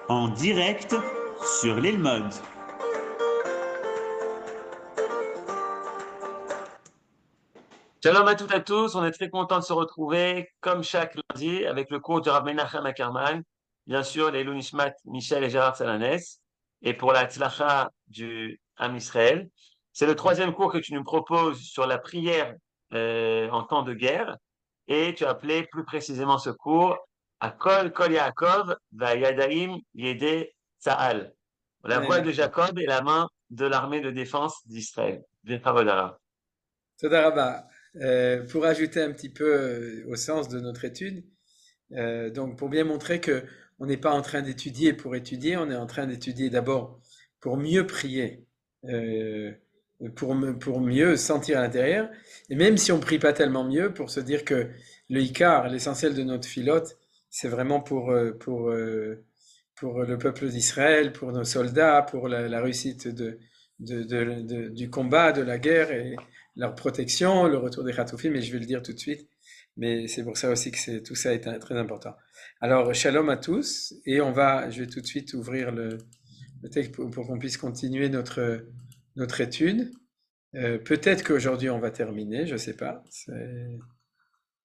en direct sur l'île Mode. Shalom à toutes et à tous, on est très content de se retrouver comme chaque lundi avec le cours du Rav Menachem Ackerman, bien sûr les Nishmat Michel et Gérard Salanès, et pour la Tzlacha du Ham Israël. C'est le troisième cours que tu nous proposes sur la prière en temps de guerre, et tu as appelé plus précisément ce cours à Kol Yaakov Vayadaim Yede Tzahal, la voix de Jacob et la main de l'armée de défense d'Israël. Toda Rabba. Pour ajouter un petit peu au sens de notre étude, donc pour bien montrer que on n'est pas en train d'étudier pour étudier, on est en train d'étudier d'abord pour mieux prier, pour mieux sentir à l'intérieur, et même si on prie pas tellement mieux, pour se dire que le Icar, l'essentiel de notre filote, c'est vraiment pour le peuple d'Israël, pour nos soldats, pour la réussite du combat, de la guerre et leur protection, le retour des Khatoufim, mais je vais le dire tout de suite. Mais c'est pour ça aussi que tout ça est très important. Alors, shalom à tous, et je vais tout de suite ouvrir le texte pour qu'on puisse continuer notre étude. Peut-être qu'aujourd'hui on va terminer, je sais pas.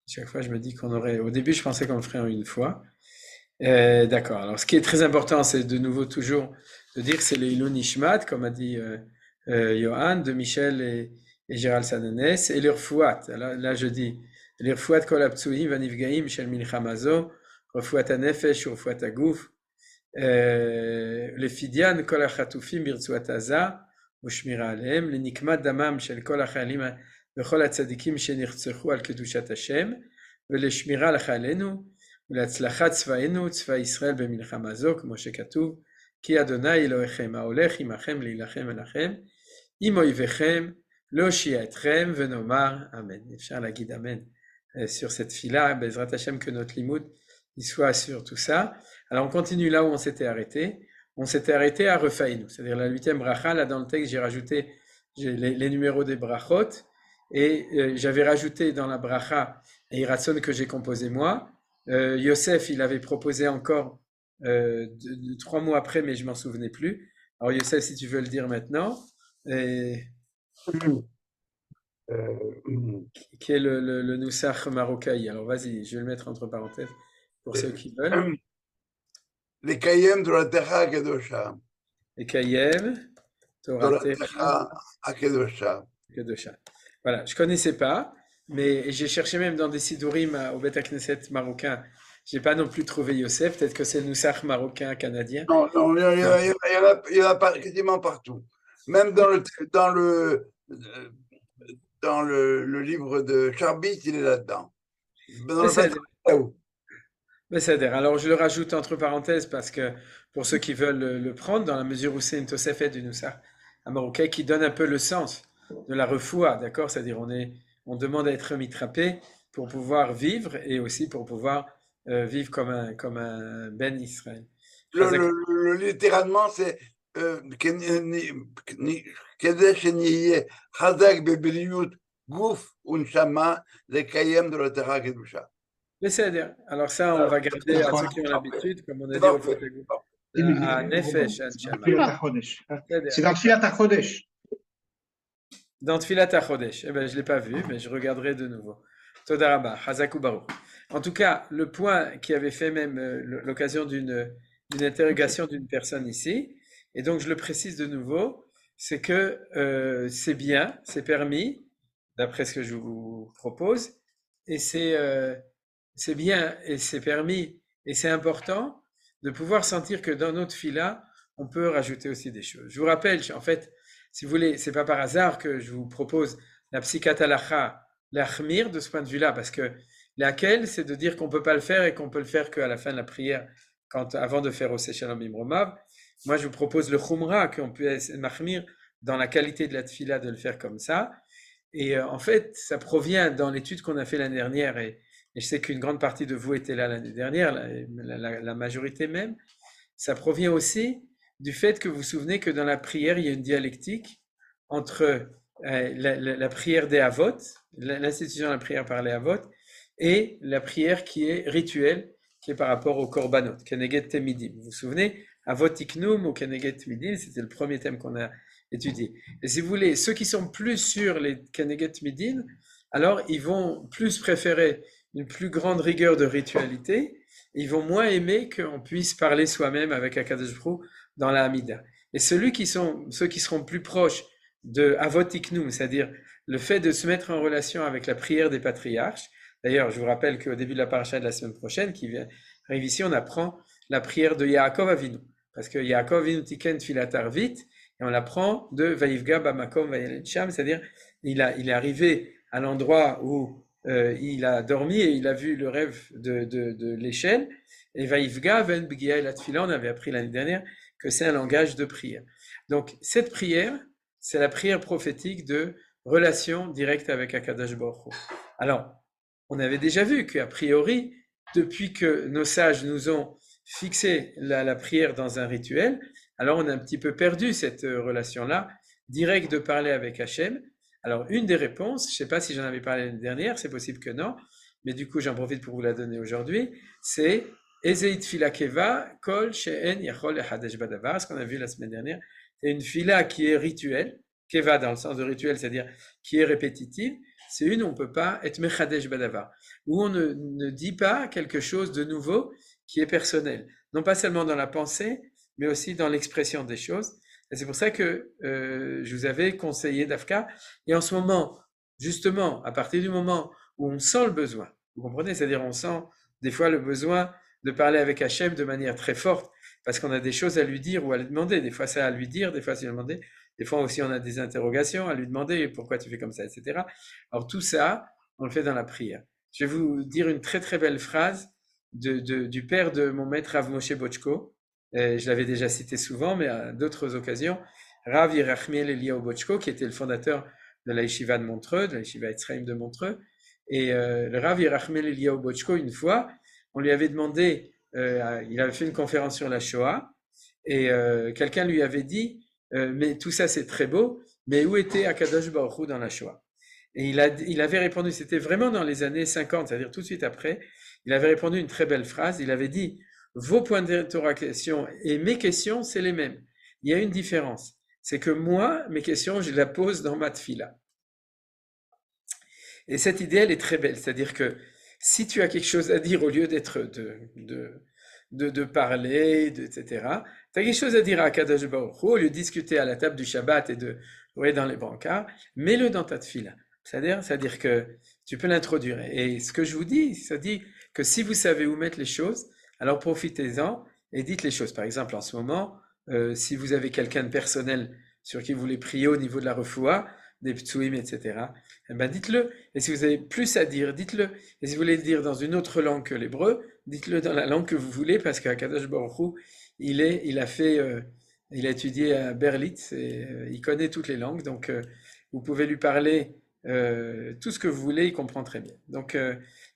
Chaque fois je me dis au début je pensais qu'on le ferait en une fois. D'accord, alors ce qui est très important, c'est de nouveau toujours de dire que c'est le Ilun Nishmat, comme a dit Johan, de Michel et Gérald Sananès, et l'Irfouat. Là je dis l'Irfouat kol haptsuim vanifgaim shel milchama zo, Refuat hanefesh u'refuat haguf, לפידיין כל החטופים ברצועת עזה ושמירה עליהם, לנקמת דמם של כל החיילים וכל הצדיקים שנרצחו על קדושת השם, ולשמירה על חיילינו ולהצלחת צבאנו, צבא ישראל במלחמה זו, כמו שכתוב, כי אדוני אלוהיכם ההולך עמכם להילחם עליכם, עם אויביכם להושיע אתכם ונאמר אמן. אפשר להגיד אמן sur cette fila, בעזרת השם que notre limoud il soit sur tout ça. Alors on continue là où on s'était arrêté. On s'était arrêté à Refaïnou, c'est-à-dire la 8e bracha. Là dans le texte j'ai rajouté les numéros des brachot et j'avais rajouté dans la bracha Eiratson que j'ai composé moi. Yosef il avait proposé encore 3 mots après, mais je m'en souvenais plus. Alors Yosef, si tu veux le dire maintenant, qui est le Nusach Marocaï. Alors vas-y, je vais le mettre entre parenthèses pour ceux qui veulent. Les Kayem Toratecha Kedosha. Les Kayem Toratecha Kedosha. Voilà, je connaissais pas, mais j'ai cherché même dans des Sidurim au Bet Knesset marocain. J'ai pas non plus trouvé Yosef. Peut-être que c'est le Nusach marocain canadien. Non, il y en a quasiment partout. Même dans le livre de Charbit, il est là-dedans. Alors je le rajoute entre parenthèses parce que pour ceux qui veulent le prendre, dans la mesure où c'est une Tosefet du Nusach marocain qui donne un peu le sens de la refoua, d'accord? C'est-à-dire on demande à être mitrapé pour pouvoir vivre et aussi pour pouvoir vivre comme un Ben Israël. Littéralement, c'est Kedesh Niye Chazak Bebiriyut Guf Unshama Lekayem de la Terra Kedusha. Alors ça, on va garder à ceux qui ont l'habitude, comme on a dit au Fotagou. À Nefesh, Anshama. C'est dans Tfilat HaChodesh. Dans Tfilat HaChodesh. Eh bien, je ne l'ai pas vu, mais je regarderai de nouveau. Toda Rabba, Hazaku Baruch. En tout cas, le point qui avait fait même l'occasion d'une interrogation d'une personne ici, et donc je le précise de nouveau, c'est que c'est bien, c'est permis, d'après ce que je vous propose, et c'est bien et c'est permis et c'est important de pouvoir sentir que dans notre fila, on peut rajouter aussi des choses. Je vous rappelle, en fait, si vous voulez, c'est pas par hasard que je vous propose la psikat halacha, l'achmir de ce point de vue-là, parce que laquelle, c'est de dire qu'on peut pas le faire et qu'on peut le faire qu'à la fin de la prière, avant de faire au Shalom Imromav. Moi, je vous propose le chumra, qu'on peut machmir dans la qualité de la tfila de le faire comme ça. Et en fait, ça provient dans l'étude qu'on a fait l'année dernière, et je sais qu'une grande partie de vous était là l'année dernière, la majorité même, ça provient aussi du fait que vous vous souvenez que dans la prière, il y a une dialectique entre la prière des Havot, l'institution de la prière par les Havot, et la prière qui est rituelle, qui est par rapport au Korbanot, Keneged Temidim. Vous vous souvenez, Avot Tiknum ou Keneget Midin, c'était le premier thème qu'on a étudié. Et si vous voulez, ceux qui sont plus sur les Keneget Midin, alors ils vont plus préférer une plus grande rigueur de ritualité, et ils vont moins aimer qu'on puisse parler soi-même avec Akadosh Baruch Hu dans la Hamida. Et ceux qui seront plus proches de Avot Tiknum, c'est-à-dire le fait de se mettre en relation avec la prière des patriarches. D'ailleurs, je vous rappelle qu'au début de la paracha de la semaine prochaine, qui arrive ici, on apprend la prière de Yaakov Avinu. Parce que Yaakov Avinu Tiken Tfilat Arvit, et on l'apprend de Vaïvga Bamakom Vayeled Sham, c'est-à-dire il est arrivé à l'endroit où il a dormi et il a vu le rêve de l'échelle. Et Vaïvga Ven Bgia El Atfila, on avait appris l'année dernière que c'est un langage de prière. Donc cette prière, c'est la prière prophétique de relation directe avec Akadosh Baruch Hu. Alors, on avait déjà vu qu'a priori, depuis que nos sages nous ont fixé la prière dans un rituel, alors on a un petit peu perdu cette relation-là, directe de parler avec Hachem. Alors, une des réponses, je ne sais pas si j'en avais parlé l'année dernière, c'est possible que non, mais du coup, j'en profite pour vous la donner aujourd'hui, c'est Ezeit Fila Keva, Kol She'en Yachol Echadesh Badavar, ce qu'on a vu la semaine dernière. C'est une fila qui est rituelle, Keva dans le sens de rituel, c'est-à-dire qui est répétitive. C'est une où on ne peut pas être Mechadesh Badavar, où on ne dit pas quelque chose de nouveau qui est personnel. Non pas seulement dans la pensée, mais aussi dans l'expression des choses. Et c'est pour ça que je vous avais conseillé Dafka. Et en ce moment, justement, à partir du moment où on sent le besoin, vous comprenez, c'est-à-dire on sent des fois le besoin de parler avec Hachem de manière très forte, parce qu'on a des choses à lui dire ou à lui demander. Des fois, c'est à lui dire, des fois, c'est à lui demander. Des fois aussi, on a des interrogations à lui demander pourquoi tu fais comme ça, etc. Alors, tout ça, on le fait dans la prière. Je vais vous dire une très, très belle phrase du père de mon maître Rav Moshe Bochko. Je l'avais déjà cité souvent, mais à d'autres occasions. Rav Yerachmiel Eliyahu Bochko, qui était le fondateur de la Yeshiva de Montreux, de la Yeshiva Etzraïm de Montreux. Et le Rav Yerachmiel Eliyahu Bochko, une fois, on lui avait demandé, il avait fait une conférence sur la Shoah, et quelqu'un lui avait dit, mais tout ça c'est très beau, mais où était Akadosh Baruch Hu dans la Shoah? Et il avait répondu, c'était vraiment dans les années 50, c'est-à-dire tout de suite après, il avait répondu une très belle phrase, il avait dit, vos points d'interrogation et mes questions, c'est les mêmes. Il y a une différence, c'est que moi, mes questions, je les pose dans ma tfila. Et cette idée, elle est très belle, c'est-à-dire que si tu as quelque chose à dire au lieu d'être de parler, etc., tu as quelque chose à dire à Akadosh Baruch Hu, au lieu de discuter à la table du Shabbat et de jouer dans les brancards, mets-le dans ta tfila. C'est-à-dire que tu peux l'introduire. Et ce que je vous dis, ça dit que si vous savez où mettre les choses, alors profitez-en et dites les choses. Par exemple, en ce moment, si vous avez quelqu'un de personnel sur qui vous voulez prier au niveau de la refoua, des ptsuim, etc., eh ben dites-le. Et si vous avez plus à dire, dites-le. Et si vous voulez le dire dans une autre langue que l'hébreu, dites-le dans la langue que vous voulez, parce qu'Akadosh Baruch Hu, il a étudié à Berlitz, et il connaît toutes les langues, donc vous pouvez lui parler tout ce que vous voulez, il comprend très bien. Donc,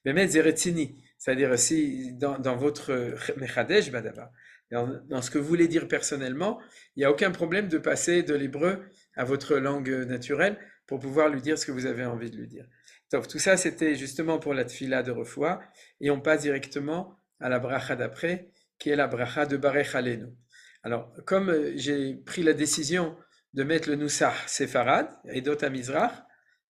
Bemet Zeretzini, c'est-à-dire si dans votre Mechadesh Badava, dans ce que vous voulez dire personnellement, il n'y a aucun problème de passer de l'hébreu à votre langue naturelle pour pouvoir lui dire ce que vous avez envie de lui dire. Donc, tout ça, c'était justement pour la tfila de refoua, et on passe directement à la bracha d'après, qui est la bracha de Barech Aleinu. Alors, comme j'ai pris la décision de mettre le Nusach Sefarad, et d'autres Mizrach,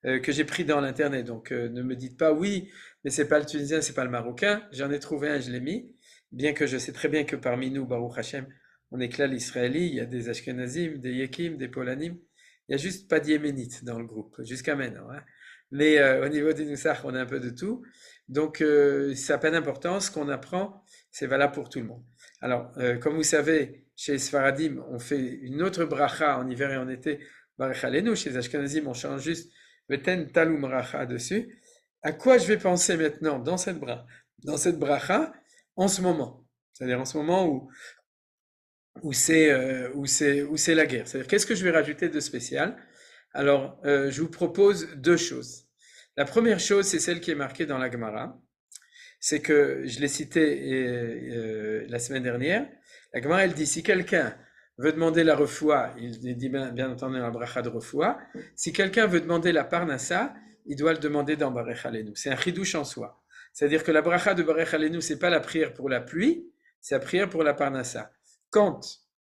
que j'ai pris dans l'internet, donc ne me dites pas oui, mais c'est pas le tunisien, c'est pas le marocain, j'en ai trouvé un, je l'ai mis, bien que je sais très bien que parmi nous, Baruch Hashem, on est que là l'Israéli, il y a des Ashkenazim, des Yekim, des Polanim, il n'y a juste pas d'Yéménites dans le groupe, jusqu'à maintenant. Hein. Mais au niveau des Nusach, on a un peu de tout. Donc, ça n'a pas d'importance. Ce qu'on apprend, c'est valable pour tout le monde. Alors, comme vous savez, chez Sfaradim, on fait une autre bracha en hiver et en été, Barech Aleinu. Chez Ashkenazim, on change juste Veten Talum bracha dessus. À quoi je vais penser maintenant dans cette bracha, en ce moment? C'est-à-dire en ce moment où c'est la guerre. C'est-à-dire, qu'est-ce que je vais rajouter de spécial? Alors, je vous propose deux choses. La première chose, c'est celle qui est marquée dans la Gemara. C'est que, je l'ai cité la semaine dernière, la Gemara, elle dit, si quelqu'un veut demander la refoua, il dit bien entendu la bracha de refoua, si quelqu'un veut demander la parnassa, il doit le demander dans Barech Aleinu. C'est un chidouche en soi. C'est-à-dire que la bracha de Barech Aleinu, c'est pas la prière pour la pluie, c'est la prière pour la parnassa. quand,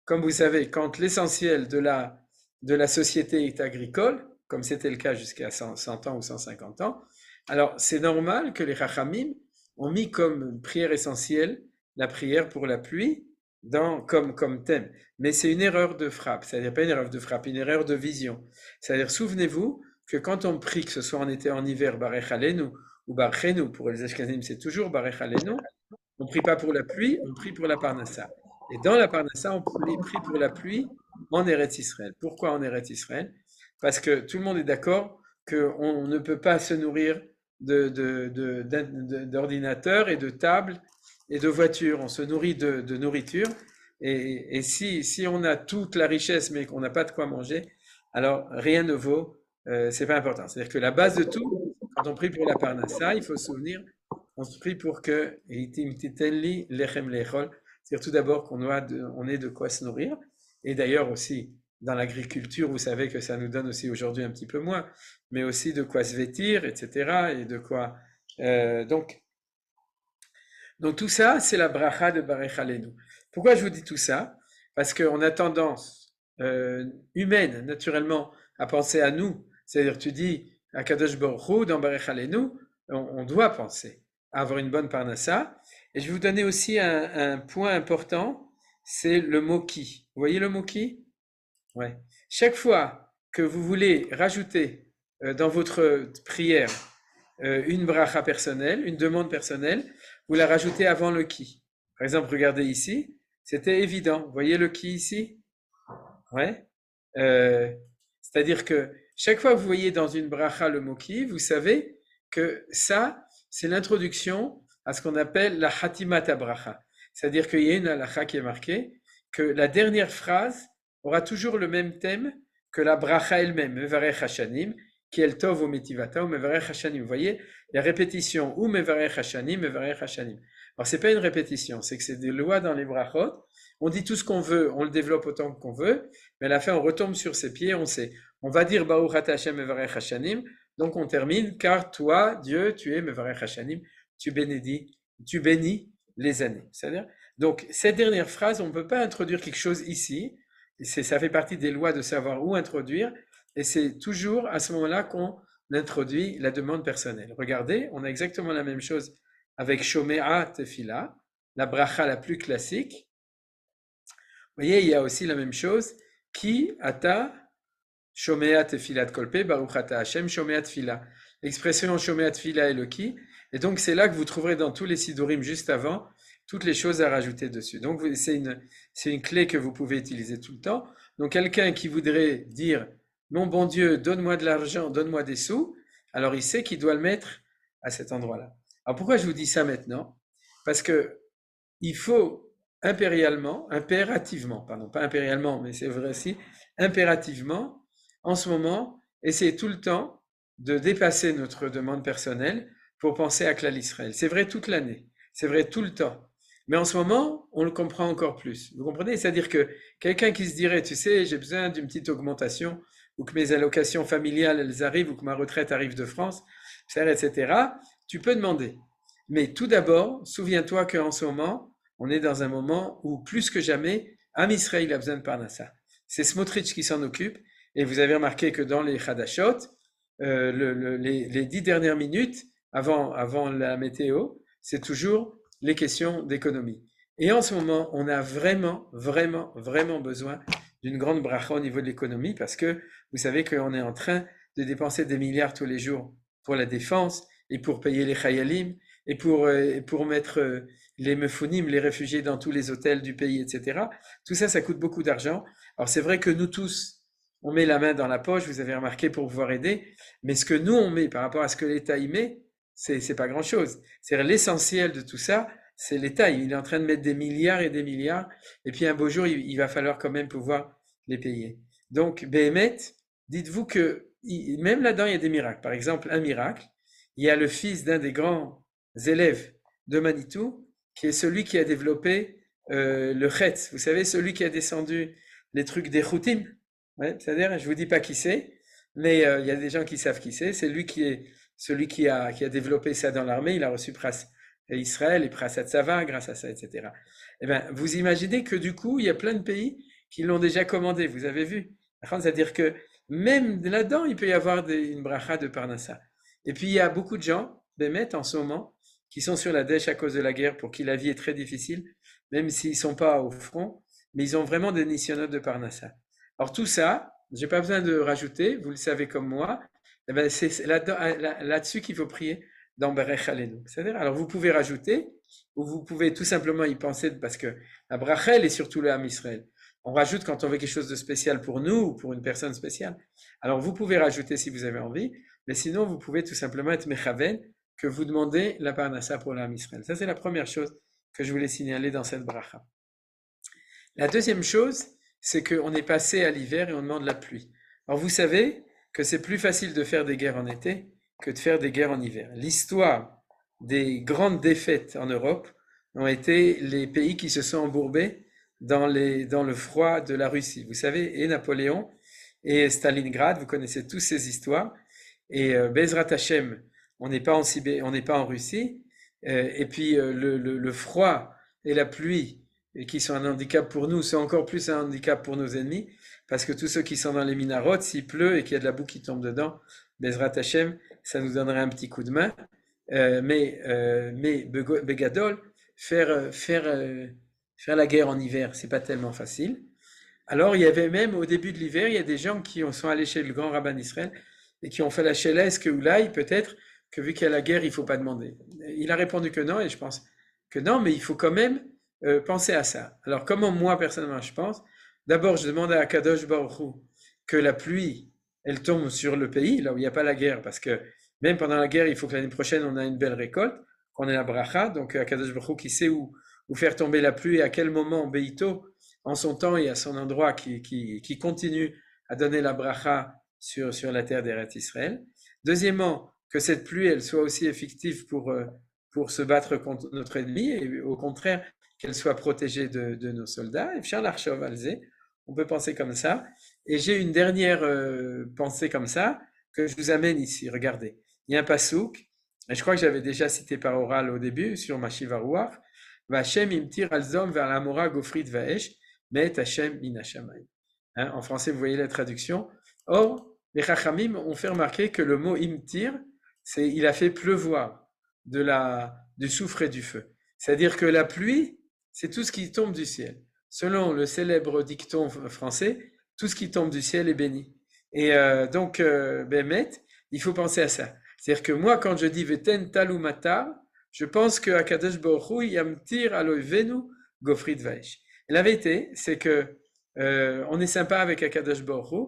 comme vous savez, quand l'essentiel de la société est agricole, comme c'était le cas jusqu'à 100 ans ou 150 ans, alors c'est normal que les Chachamim ont mis comme prière essentielle la prière pour la pluie comme thème. Mais c'est une erreur de frappe, c'est-à-dire pas une erreur de frappe, une erreur de vision. C'est-à-dire, souvenez-vous que quand on prie, que ce soit en été, en hiver, Barech Aleinu ou Barchenu, pour les Ashkenazim, c'est toujours Barech Aleinu, on ne prie pas pour la pluie, on prie pour la Parnassa. Et dans la Parnassa, on prie pour la pluie en Eretz Israël. Pourquoi en Eretz Israël? Parce que tout le monde est d'accord qu'on ne peut pas se nourrir d'ordinateurs et de tables et de voitures. On se nourrit de nourriture. Et si on a toute la richesse mais qu'on n'a pas de quoi manger, alors rien ne vaut, c'est pas important. C'est-à-dire que la base de tout, quand on prie pour la Parnassa, il faut se souvenir, on se prie pour que c'est-à-dire tout d'abord on ait de quoi se nourrir. Et d'ailleurs aussi, dans l'agriculture, vous savez que ça nous donne aussi aujourd'hui un petit peu moins, mais aussi de quoi se vêtir, etc. Et de quoi. Donc tout ça, c'est la bracha de Barech Aleinu. Pourquoi je vous dis tout ça? Parce qu'on a tendance humaine, naturellement, à penser à nous. C'est-à-dire, tu dis à Kadosh Baruch Hu, dans Barech Aleinu, on doit penser à avoir une bonne parnassa. Et je vais vous donner aussi un point important, c'est le mot qui. Vous voyez le mot qui? Ouais. Chaque fois que vous voulez rajouter dans votre prière une bracha personnelle, une demande personnelle, vous la rajoutez avant le qui. Par exemple, regardez ici, c'était évident. Vous voyez le qui ici? Ouais. C'est-à-dire que chaque fois que vous voyez dans une bracha le mot qui, vous savez que ça, c'est l'introduction à ce qu'on appelle la hatimat bracha. C'est-à-dire qu'il y a une halakha qui est marquée que la dernière phrase aura toujours le même thème que la bracha elle-même, mevarech hashanim, qui est le tov ou metivata ou mevarech hashanim. Vous voyez, la répétition ou mevarech hashanim, mevarech hashanim. Alors c'est pas une répétition, c'est que c'est des lois dans les brachot. On dit tout ce qu'on veut, on le développe autant qu'on veut, mais à la fin on retombe sur ses pieds, on sait. On va dire Baruch ata Hashem mevarech hashanim, donc on termine, car toi, Dieu, tu es mevarech hashanim, tu bénis les années. C'est-à-dire, donc cette dernière phrase, on ne peut pas introduire quelque chose ici. Ça fait partie des lois de savoir où introduire, et c'est toujours à ce moment-là qu'on introduit la demande personnelle. Regardez, on a exactement la même chose avec Shomea Tefila, la bracha la plus classique. Vous voyez, il y a aussi la même chose, Ki ata Shomea Tefilat Kolpe, Baruch ata Hashem Shomea Tefila. L'expression Shomea Tefila est le qui, et donc c'est là que vous trouverez dans tous les sidurim juste avant toutes les choses à rajouter dessus. Donc c'est une clé que vous pouvez utiliser tout le temps. Donc quelqu'un qui voudrait dire mon bon Dieu, donne-moi de l'argent, donne-moi des sous, alors il sait qu'il doit le mettre à cet endroit-là. Alors pourquoi je vous dis ça maintenant? Parce que il faut impérativement, pas impérialement, mais c'est vrai aussi, impérativement, en ce moment, essayer tout le temps de dépasser notre demande personnelle pour penser à Klal Israël. C'est vrai toute l'année, c'est vrai tout le temps. Mais en ce moment, on le comprend encore plus. Vous comprenez? C'est-à-dire que quelqu'un qui se dirait, tu sais, j'ai besoin d'une petite augmentation, ou que mes allocations familiales, elles arrivent, ou que ma retraite arrive de France, etc., tu peux demander. Mais tout d'abord, souviens-toi qu'en ce moment, on est dans un moment où, plus que jamais, Am Israël a besoin de Parnassa. C'est Smotrich qui s'en occupe, et vous avez remarqué que dans les Chadashot, les 10 dernières minutes, avant la météo, c'est toujours les questions d'économie. Et en ce moment, on a vraiment besoin d'une grande bracha au niveau de l'économie, parce que vous savez qu'on est en train de dépenser des milliards tous les jours pour la défense, et pour payer les chayalim, et pour mettre les mefunim, les réfugiés dans tous les hôtels du pays, etc. Tout ça, ça coûte beaucoup d'argent. Alors c'est vrai que nous tous, on met la main dans la poche, vous avez remarqué, pour pouvoir aider, mais ce que nous on met par rapport à ce que l'État y met, c'est pas grand-chose. C'est l'essentiel de tout ça, c'est l'État. Il est en train de mettre des milliards et des milliards, et puis un beau jour, il va falloir quand même pouvoir les payer. Donc, Béhémet, dites-vous que même là-dedans, il y a des miracles. Par exemple, un miracle, il y a le fils d'un des grands élèves de Manitou, qui est celui qui a développé le Chetz. Vous savez, celui qui a descendu les trucs des Choutim. Ouais, c'est-à-dire, je vous dis pas qui c'est, mais il y a des gens qui savent qui c'est. C'est lui qui est celui qui a développé ça dans l'armée. Il a reçu Israël est prêt à Sava grâce à ça, etc. Eh bien, vous imaginez que du coup, il y a plein de pays qui l'ont déjà commandé, vous avez vu. C'est-à-dire que même là-dedans, il peut y avoir une bracha de Parnassa. Et puis, il y a beaucoup de gens, Bémet, en ce moment, qui sont sur la dèche à cause de la guerre, pour qui la vie est très difficile, même s'ils ne sont pas au front, mais ils ont vraiment des nisyonotes de Parnassa. Alors tout ça, je n'ai pas besoin de rajouter, vous le savez comme moi, eh ben c'est là-dessus qu'il faut prier dans Berech Aleinu. C'est-à-dire, alors vous pouvez rajouter, ou vous pouvez tout simplement y penser, parce que la bracha, elle est surtout le Ham Israël. On rajoute quand on veut quelque chose de spécial pour nous, ou pour une personne spéciale. Alors vous pouvez rajouter si vous avez envie, mais sinon vous pouvez tout simplement être Mechaven, que vous demandez la Parnassa pour le Ham Israël. Ça c'est la première chose que je voulais signaler dans cette bracha. La deuxième chose, c'est qu'on est passé à l'hiver et on demande la pluie. Alors vous savez que c'est plus facile de faire des guerres en été que de faire des guerres en hiver. L'histoire des grandes défaites en Europe ont été les pays qui se sont embourbés dans le froid de la Russie. Vous savez, et Napoléon et Stalingrad, vous connaissez tous ces histoires. Et Bezrat Hashem, on n'est pas en Russie. Et puis le froid et la pluie, et qui sont un handicap pour nous, c'est encore plus un handicap pour nos ennemis, parce que tous ceux qui sont dans les minarotes, s'il pleut et qu'il y a de la boue qui tombe dedans, Bezrat Hashem, ça nous donnerait un petit coup de main. Mais Begadol, faire la guerre en hiver, c'est pas tellement facile. Alors il y avait même au début de l'hiver, il y a des gens qui sont allés chez le grand rabbin d'Israël et qui ont fait la shela, est-ce que Oulaï, peut-être que vu qu'il y a la guerre, il faut pas demander. Il a répondu que non, et je pense que non, mais il faut quand même penser à ça. Alors comment moi personnellement je pense? D'abord je demande à Kadosh Baruch Hu que la pluie elle tombe sur le pays là où il n'y a pas la guerre, parce que même pendant la guerre il faut que l'année prochaine on a une belle récolte, qu'on ait la bracha, donc Kadosh Baruch Hu qui sait où faire tomber la pluie et à quel moment Beito en son temps et à son endroit qui continue à donner la bracha sur la terre d'Eretz Israël. Deuxièmement, que cette pluie elle soit aussi effective pour se battre contre notre ennemi, et au contraire qu'elle soit protégée de nos soldats. Et Charles Archov Alzé, on peut penser comme ça. Et j'ai une dernière pensée comme ça que je vous amène ici. Regardez, il y a un pasouk, et je crois que j'avais déjà cité par oral au début sur ma Shiva Ruach, Vachem imtir alzom vers l'amora gofrit vaesh, met Hashem min hashamayim. En français, vous voyez la traduction. Or, les Chachamim ont fait remarquer que le mot imtir, il a fait pleuvoir du soufre et du feu. C'est-à-dire que la pluie, c'est tout ce qui tombe du ciel. Selon le célèbre dicton français, tout ce qui tombe du ciel est béni. Et donc, Bémet, il faut penser à ça. C'est-à-dire que moi, quand je dis Veten talou matar, je pense que Akadosh Baruch Hu yamtir aloivenu gofrit vaesh. La vérité, c'est que on est sympa avec Akadosh Baruch Hu,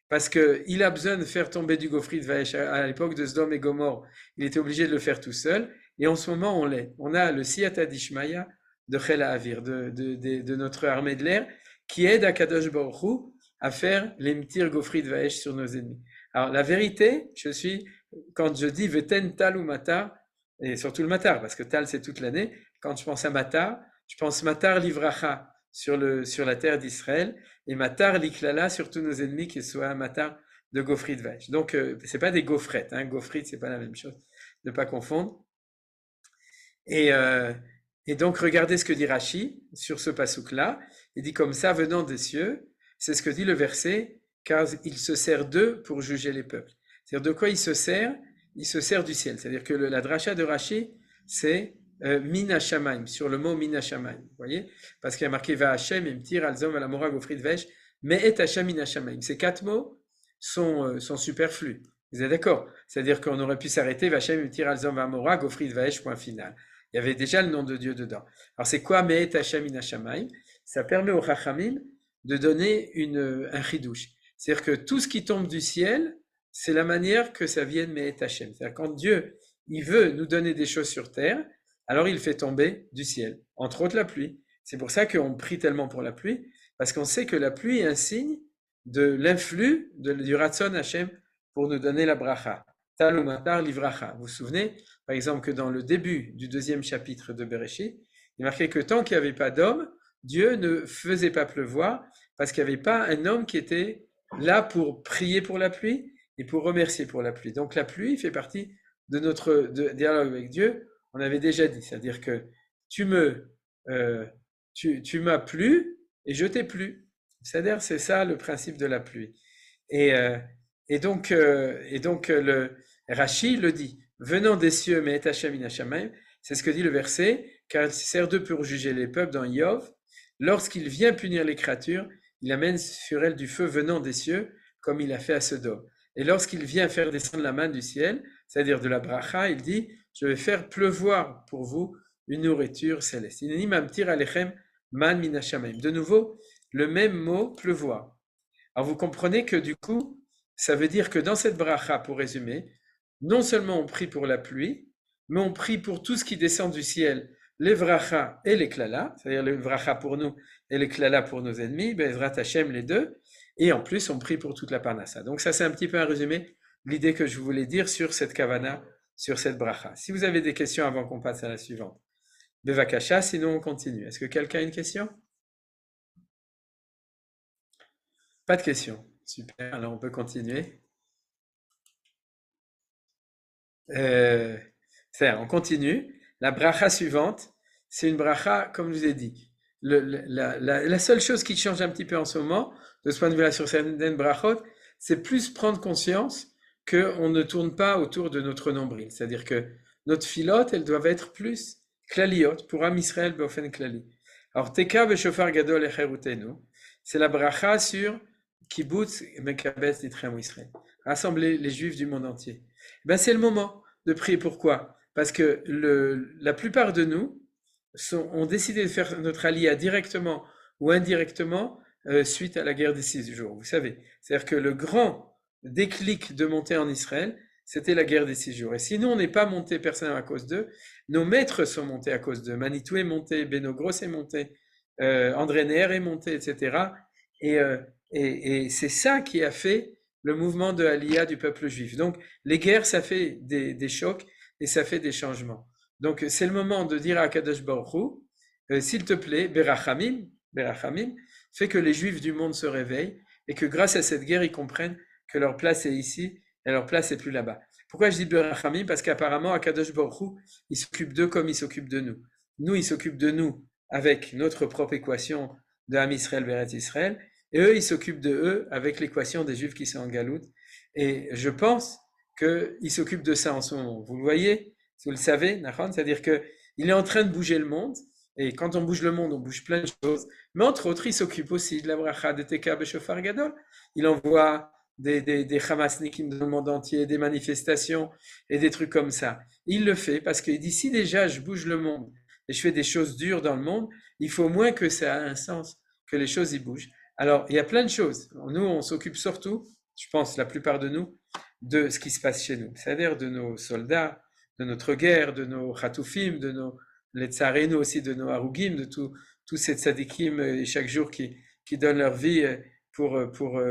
parce qu'il a besoin de faire tomber du gofrit vaesh. À l'époque de Sdom et Gomor, il était obligé de le faire tout seul. Et en ce moment, on l'est. On a le Siyata Dishmaya de Chel HaAvir, de notre armée de l'air, qui aide Akadosh Baruch Hu à faire les mtir gofrit vaesh sur nos ennemis. Alors, la vérité, quand je dis Veten tal ou matar, et surtout le matar, parce que tal c'est toute l'année, quand je pense à matar, je pense matar livracha sur la terre d'Israël, et matar liklala sur tous nos ennemis, qui soit un matar de gofrit vaesh. Donc, c'est pas des gaufrettes, gofrit, c'est pas la même chose, ne pas confondre. Et donc, regardez ce que dit Rashi sur ce pasouk-là. Il dit comme ça, venant des cieux, c'est ce que dit le verset, car il se sert d'eux pour juger les peuples. C'est-à-dire de quoi il se sert? Il se sert du ciel. C'est-à-dire que la dracha de Rashi, c'est min hashamayim, sur le mot min hashamayim. Vous voyez? Parce qu'il y a marqué va Hashem, imtir, alzom, alamora, gofrit, vesh, mais et Hashem min hashamayim. Ces 4 mots sont superflus. Vous êtes d'accord? C'est-à-dire qu'on aurait pu s'arrêter va Hashem, imtir, alzom, alamora, gofrit, vesh, point final. Il y avait déjà le nom de Dieu dedans. Alors c'est quoi mais et Hashem min hashamayim? Ça permet aux Chachamim de donner un chidouche. C'est-à-dire que tout ce qui tombe du ciel, c'est la manière que ça vienne Me'et Hashem. C'est-à-dire quand Dieu, il veut nous donner des choses sur terre, alors il fait tomber du ciel, entre autres la pluie. C'est pour ça qu'on prie tellement pour la pluie, parce qu'on sait que la pluie est un signe de l'influx du Ratzon Hashem pour nous donner la bracha. Tal ou matar livracha. Vous vous souvenez, par exemple, que dans le début du 2e chapitre de Bereshit, il marquait que tant qu'il n'y avait pas d'homme, Dieu ne faisait pas pleuvoir, parce qu'il n'y avait pas un homme qui était là pour prier pour la pluie et pour remercier pour la pluie. Donc la pluie fait partie de notre dialogue avec Dieu. on avait déjà dit, c'est-à-dire que tu m'as plu et je t'ai plu. C'est-à-dire, c'est ça le principe de la pluie. Et, donc, le Rashi le dit, venant des cieux, mais et Hashem in Hashamayim, c'est ce que dit le verset, car il sert d'eux pour juger les peuples dans Yov. Lorsqu'il vient punir les créatures, il amène sur elles du feu venant des cieux, comme il a fait à Sodome. Et lorsqu'il vient faire descendre la manne du ciel, c'est-à-dire de la bracha, il dit, je vais faire pleuvoir pour vous une nourriture céleste. De nouveau, le même mot, pleuvoir. Alors vous comprenez que du coup, ça veut dire que dans cette bracha, pour résumer, non seulement on prie pour la pluie, mais on prie pour tout ce qui descend du ciel, les vrachas et les klala, c'est-à-dire les vrachas pour nous et les klala pour nos ennemis, Bezrat Hashem les deux, et en plus on prie pour toute la parnassa. Donc ça c'est un petit peu un résumé, l'idée que je voulais dire sur cette kavana, sur cette bracha. Si vous avez des questions avant qu'on passe à la suivante, Bevakasha, sinon on continue. Est-ce que quelqu'un a une question? Pas de questions. Super, alors on peut continuer. On continue. La bracha suivante, c'est une bracha, comme je vous ai dit. La seule chose qui change un petit peu en ce moment, de ce point de vue-là sur certaines brachot, c'est plus prendre conscience qu'on ne tourne pas autour de notre nombril. C'est-à-dire que notre filote, elles doivent être plus klaliot, pour Am Israël beofen klali. Alors, Teka beshofar gadol echerutenu, c'est la bracha sur Kibbutz Mekabetz Nitchem Israël, rassembler les Juifs du monde entier. Ben, c'est le moment de prier. Pourquoi? Parce que la plupart de nous ont décidé de faire notre aliyah directement ou indirectement suite à la guerre des 6 jours. Vous savez, c'est-à-dire que le grand déclic de monter en Israël, c'était la guerre des 6 jours. Et si nous, on n'est pas monté personnellement à cause d'eux, nos maîtres sont montés à cause d'eux. Manitou est monté, Beno Gross est monté, André Neher est monté, etc. Et c'est ça qui a fait le mouvement de Aliyah du peuple juif. Donc, les guerres, ça fait des chocs et ça fait des changements. Donc, c'est le moment de dire à Kadosh Baruch Hu, s'il te plaît, Berachamim, fais que les juifs du monde se réveillent et que grâce à cette guerre, ils comprennent que leur place est ici et leur place est plus là-bas. Pourquoi je dis Berachamim? Parce qu'apparemment, à Kadosh Baruch Hu, il s'occupe d'eux comme il s'occupe de nous. Nous, il s'occupe de nous avec notre propre équation de Am Israël, Beret Israël, et eux, ils s'occupent de eux avec l'équation des Juifs qui sont en galoute. Et je pense qu'il s'occupe de ça en ce moment. Vous le voyez, vous le savez, c'est-à-dire qu'il est en train de bouger le monde, et quand on bouge le monde, on bouge plein de choses, mais entre autres, il s'occupe aussi de la bracha de Teka Beshofar Gadol. Il envoie des Hamasnikim dans le monde entier, des manifestations et des trucs comme ça. Il le fait parce qu'il dit, si déjà je bouge le monde et je fais des choses dures dans le monde, il faut moins que ça ait un sens, que les choses y bougent. Alors, il y a plein de choses. Nous, on s'occupe surtout, je pense, la plupart de nous, de ce qui se passe chez nous. C'est-à-dire de nos soldats, de notre guerre, de nos chatoufim, de nos letzarenu aussi, de nos harugim, de tous ces tzadikim chaque jour qui donnent leur vie pour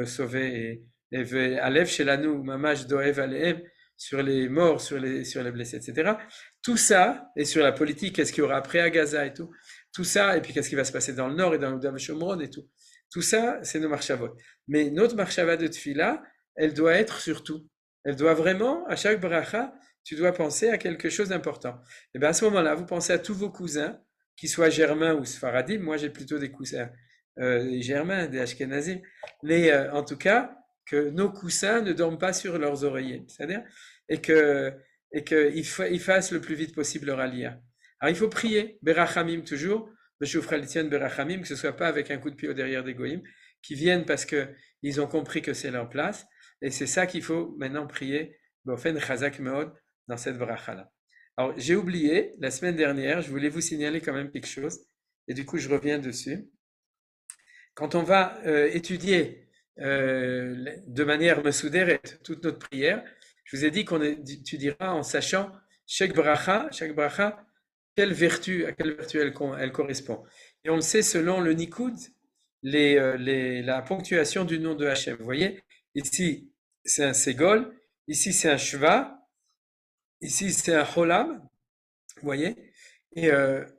sauver. Et Alev Shelanu, Mamash Doev Aleem, sur les morts, sur les blessés, etc. Tout ça, et sur la politique, qu'est-ce qu'il y aura après à Gaza et tout ça, et puis qu'est-ce qui va se passer dans le nord et dans le Shomron et tout. Tout ça, c'est nos marchavot. Mais notre marchava de tefila, elle doit être surtout. Elle doit vraiment, à chaque bracha, tu dois penser à quelque chose d'important. Et bien à ce moment-là, vous pensez à tous vos cousins, qu'ils soient germains ou sfaradim. Moi, j'ai plutôt des cousins germains, des ashkenazim. Mais en tout cas, que nos coussins ne dorment pas sur leurs oreillers. C'est-à-dire, et qu'ils fassent le plus vite possible leur aliyah. Alors, il faut prier, berachamim toujours, berachamim, que ce soit pas avec un coup de pied au derrière des goïms, qui viennent parce qu'ils ont compris que c'est leur place. Et c'est ça qu'il faut maintenant prier, bofen chazak meod, dans cette bracha-là. Alors, j'ai oublié, la semaine dernière, je voulais vous signaler quand même quelque chose, et du coup, je reviens dessus. Quand on va étudier de manière mesouderet toute notre prière, je vous ai dit qu'on étudiera en sachant chaque bracha, à quelle vertu elle correspond. Et on le sait selon le Nikoud, la ponctuation du nom de Hachem. Vous voyez, ici c'est un Ségol, ici c'est un Shva, ici c'est un Cholam, vous voyez. Et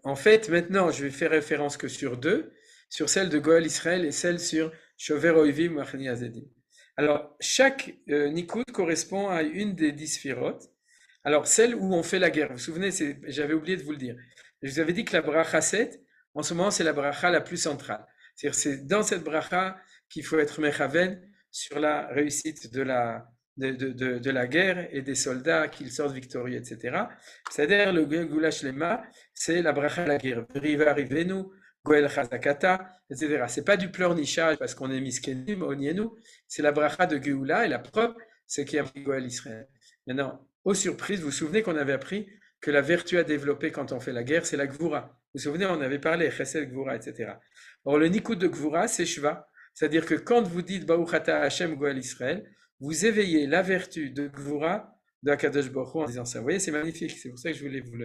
en fait, maintenant, je vais faire référence que sur deux, sur celle de Goël Israël et celle sur Shover Oivim ou Achni Azedim. Alors, chaque Nikoud correspond à une des 10 sphirotes. Alors, celle où on fait la guerre, vous vous souvenez, j'avais oublié de vous le dire. Je vous avais dit que la bracha 7, en ce moment, c'est la bracha la plus centrale. C'est-à-dire, c'est dans cette bracha qu'il faut être mechaven sur la réussite de la guerre et des soldats qu'ils sortent victorieux, etc. C'est-à-dire, le Gulash Lema, c'est la bracha de la guerre. Riva Rivenu, Goel Chazakata, etc. C'est pas du pleurnichage parce qu'on est miskenim, onienu, c'est la bracha de Geoula et la preuve, c'est qu'il y a un Goel Israël. Maintenant, aux surprises, vous vous souvenez qu'on avait appris que la vertu à développer quand on fait la guerre, c'est la Gvura. Vous vous souvenez, on avait parlé, Chesed, Gvura, etc. Or, le Nikud de Gvura, c'est Shva. C'est-à-dire que quand vous dites Baruchata Hashem Goel Israël, vous éveillez la vertu de Gvura de Akadosh Baruch Hu en disant ça. Vous voyez, c'est magnifique. C'est pour ça que je voulais vous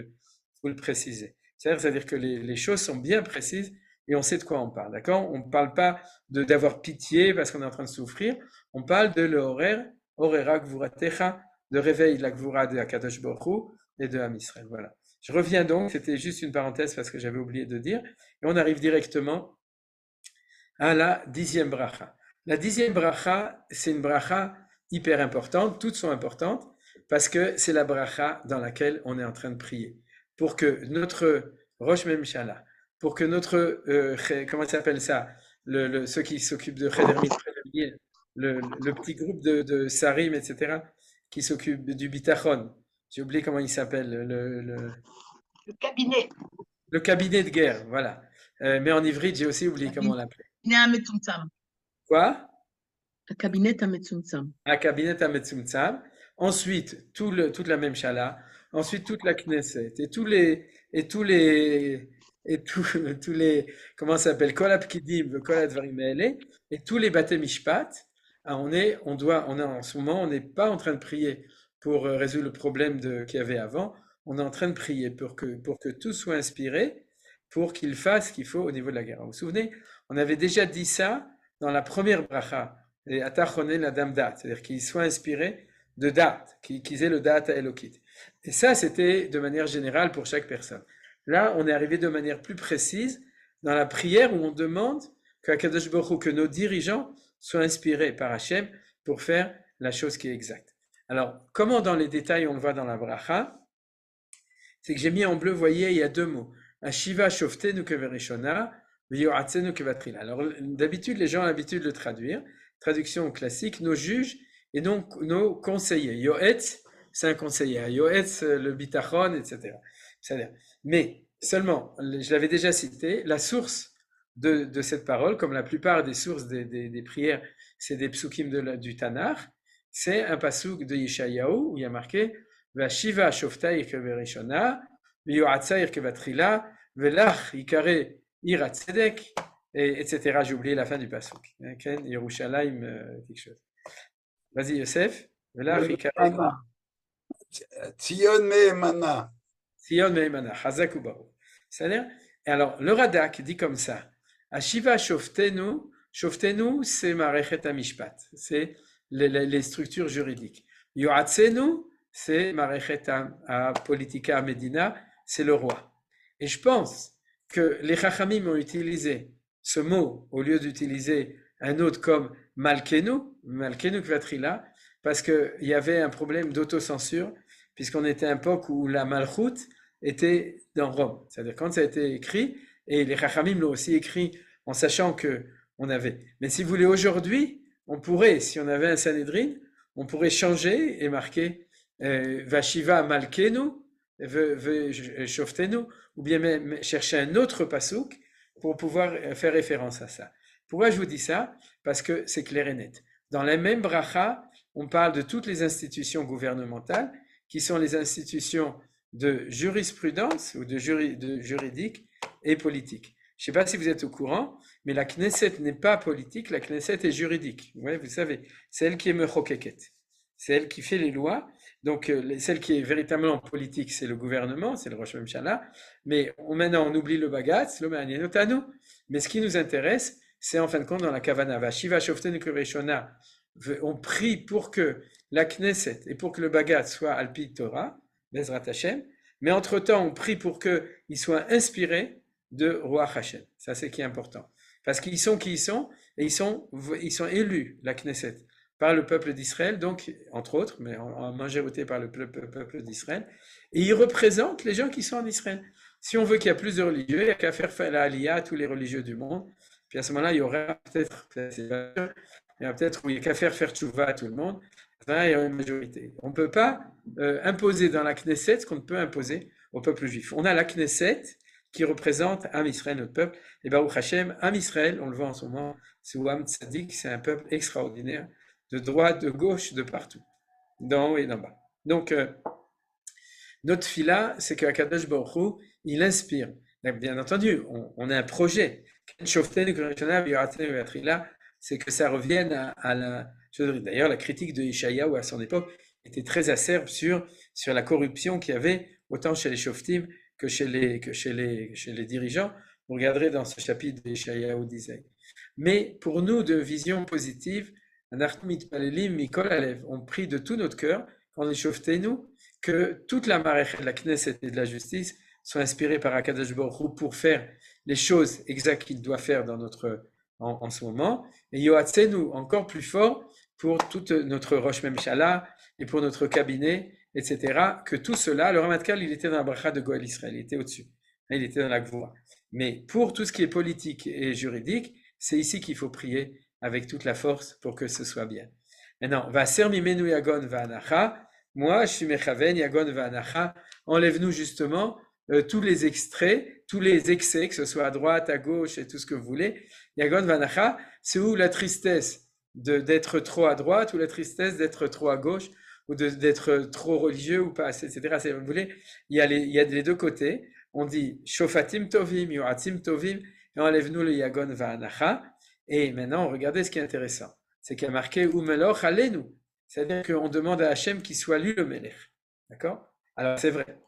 le préciser. C'est-à-dire que les choses sont bien précises et on sait de quoi on parle. D'accord? On ne parle pas d'avoir pitié parce qu'on est en train de souffrir. On parle de l'horaire, Orera Gvuratecha, de réveil de la Gvura de Akadosh Baruch Hu et de Am Israël. Voilà. Je reviens donc, c'était juste une parenthèse parce que j'avais oublié de dire, et on arrive directement à la 10e bracha. La 10e bracha, c'est une bracha hyper importante, toutes sont importantes, parce que c'est la bracha dans laquelle on est en train de prier. Pour que notre Rosh Memshala, pour que notre, comment ça s'appelle ça, ceux qui s'occupent de Cheder, le petit groupe de Sarim, etc., qui s'occupe du bitachon. J'ai oublié comment il s'appelle. Le cabinet. Le cabinet de guerre, voilà. Mais en ivrite, j'ai aussi oublié comment on l'appelait. Quoi? Le cabinet à Metzumtzam. Un cabinet à Metzumtzam. Ensuite, toute la même chala. Ensuite, toute la Knesset. Et tous les, comment ça s'appelle? Kol Apkidim, Kol Advarim Me'ele. Et tous les Bate Mishpat. On est en ce moment, on n'est pas en train de prier pour résoudre le problème qu'il y avait avant. On est en train de prier pour que tout soit inspiré, pour qu'il fasse ce qu'il faut au niveau de la guerre. Vous vous souvenez, on avait déjà dit ça dans la première bracha, et Atachonen la dame date, c'est-à-dire qu'il soit inspiré de date, qu'ils aient le date à Elokit. Et ça, c'était de manière générale pour chaque personne. Là, on est arrivé de manière plus précise dans la prière où on demande qu'Akadosh Baruch Hu, que nos dirigeants soient inspirés par Hachem pour faire la chose qui est exacte. Alors, comment dans les détails on le voit dans la bracha? C'est que j'ai mis en bleu, vous voyez, il y a deux mots. Ashiva shoftenu keverishona, v'yoatzenu kevatrila. Alors, d'habitude, les gens ont l'habitude de le traduire. Traduction classique, nos juges et donc nos conseillers. Yoetz, c'est un conseiller. Yoetz, le bitachon, etc. C'est-à-dire, mais seulement, je l'avais déjà cité, la source de cette parole, comme la plupart des sources des prières, c'est des psukim du Tanakh, c'est un pasuk de Yeshayahu où il y a marqué Vashiva shoftaïr keverishona, v'yoatzaïr kevatrila, v'lach ikare ira tzedek, etc. J'ai oublié la fin du pasuk. Ken Yerushalayim, quelque chose. Vas-y, Yosef. V'lach ikare. Tzion me'emana. Tzion me'emana. Chazak ubaru. C'est-à-dire, alors, le Radak dit comme ça Ashiva shoftenu, shoftenu, c'est Marechet HaMishpat, c'est les structures juridiques. Yoatzenu, c'est Marechet HaPolitika Medina, c'est le roi. Et je pense que les Chachamim ont utilisé ce mot au lieu d'utiliser un autre comme Malkenu Kvatrila, parce qu'il y avait un problème d'autocensure, puisqu'on était à une époque où la Malchut était dans Rome. C'est-à-dire quand ça a été écrit, et les Chachamim l'ont aussi écrit en sachant que on avait. Mais si vous voulez, aujourd'hui, on pourrait, si on avait un Sanhedrin, on pourrait changer et marquer Vashiva Malkenu, Shoftenu, ou bien même chercher un autre pasouk pour pouvoir faire référence à ça. Pourquoi je vous dis ça? Parce que c'est clair et net. Dans la même bracha, on parle de toutes les institutions gouvernementales qui sont les institutions de jurisprudence ou de juridique et politique. Je ne sais pas si vous êtes au courant, mais la Knesset n'est pas politique, la Knesset est juridique. Ouais, vous savez, c'est elle qui est mechokeket. C'est elle qui fait les lois. Donc, celle qui est véritablement politique, c'est le gouvernement, c'est le Rosh Memshala. Mais maintenant, on oublie le bagatz, le ma'anienotanu. Mais ce qui nous intéresse, c'est en fin de compte dans la Kavana. Vashiva shoftenu kereshona. On prie pour que la Knesset et pour que le bagatz soit Alpi Torah, Bezrat Hashem. Mais entre-temps, on prie pour qu'il soit inspiré de Ruach Hashem. Ça, c'est qui est important. Parce qu'ils sont qui ils sont, et ils sont élus, la Knesset, par le peuple d'Israël, donc entre autres, mais en majorité par le peuple d'Israël, et il représente les gens qui sont en Israël. Si on veut qu'il y ait plus de religieux, il n'y a qu'à faire la aliyah à tous les religieux du monde, puis à ce moment-là, il y aura peut-être, il y a peut-être où il n'y a qu'à faire tchouva à tout le monde, là, il y aura une majorité. On ne peut pas imposer dans la Knesset ce qu'on ne peut imposer au peuple juif. On a la Knesset qui représente Am Israël, notre peuple, et Baruch Hashem, Am Israël, on le voit en ce moment, c'est Am Tzadik, c'est un peuple extraordinaire, de droite, de gauche, de partout, d'en haut et d'en bas. Donc, notre fila, c'est qu'Akadosh Baruch Hu, il inspire. Bien entendu, on a un projet. C'est que ça revienne à la... D'ailleurs, la critique de Ishaïaou à son époque était très acerbe sur la corruption qu'il y avait, autant chez les Shoftim que chez les dirigeants. Vous regarderez dans ce chapitre d'Ishaïaou d'Isaïe. Mais pour nous, de vision positive, on prie de tout notre cœur, quand on est nous, que toute la marèche de la Knesset et de la justice soit inspirée par Akadosh Baruch Hu pour faire les choses exactes qu'il doit faire dans en ce moment. Et Yoatzenu, encore plus fort, pour toute notre Rosh Memshala et pour notre cabinet, etc. Que tout cela, le Ramatkal, il était dans la bracha de Goël Israël, il était au-dessus, il était dans la Gvoura. Mais pour tout ce qui est politique et juridique, c'est ici qu'il faut prier avec toute la force pour que ce soit bien. Maintenant, Vaser mimenu yagon va'anacha, moi je suis mechaven yagon va'anacha, enlève-nous justement tous les extraits, tous les excès, que ce soit à droite, à gauche et tout ce que vous voulez. Yagon va'anacha, c'est où la tristesse d'être trop à droite ou la tristesse d'être trop à gauche ou d'être trop religieux ou pas, etc. Vous voulez, il y a les deux côtés. On dit shofatim tovim, yoatim tovim, et enlève-nous le yagon va'anacha. Et maintenant, regardez ce qui est intéressant. C'est qu'il y a marqué Umeloch alenu. C'est-à-dire qu'on demande à Hachem qu'il soit lui le Melech. D'accord? Alors, c'est vrai.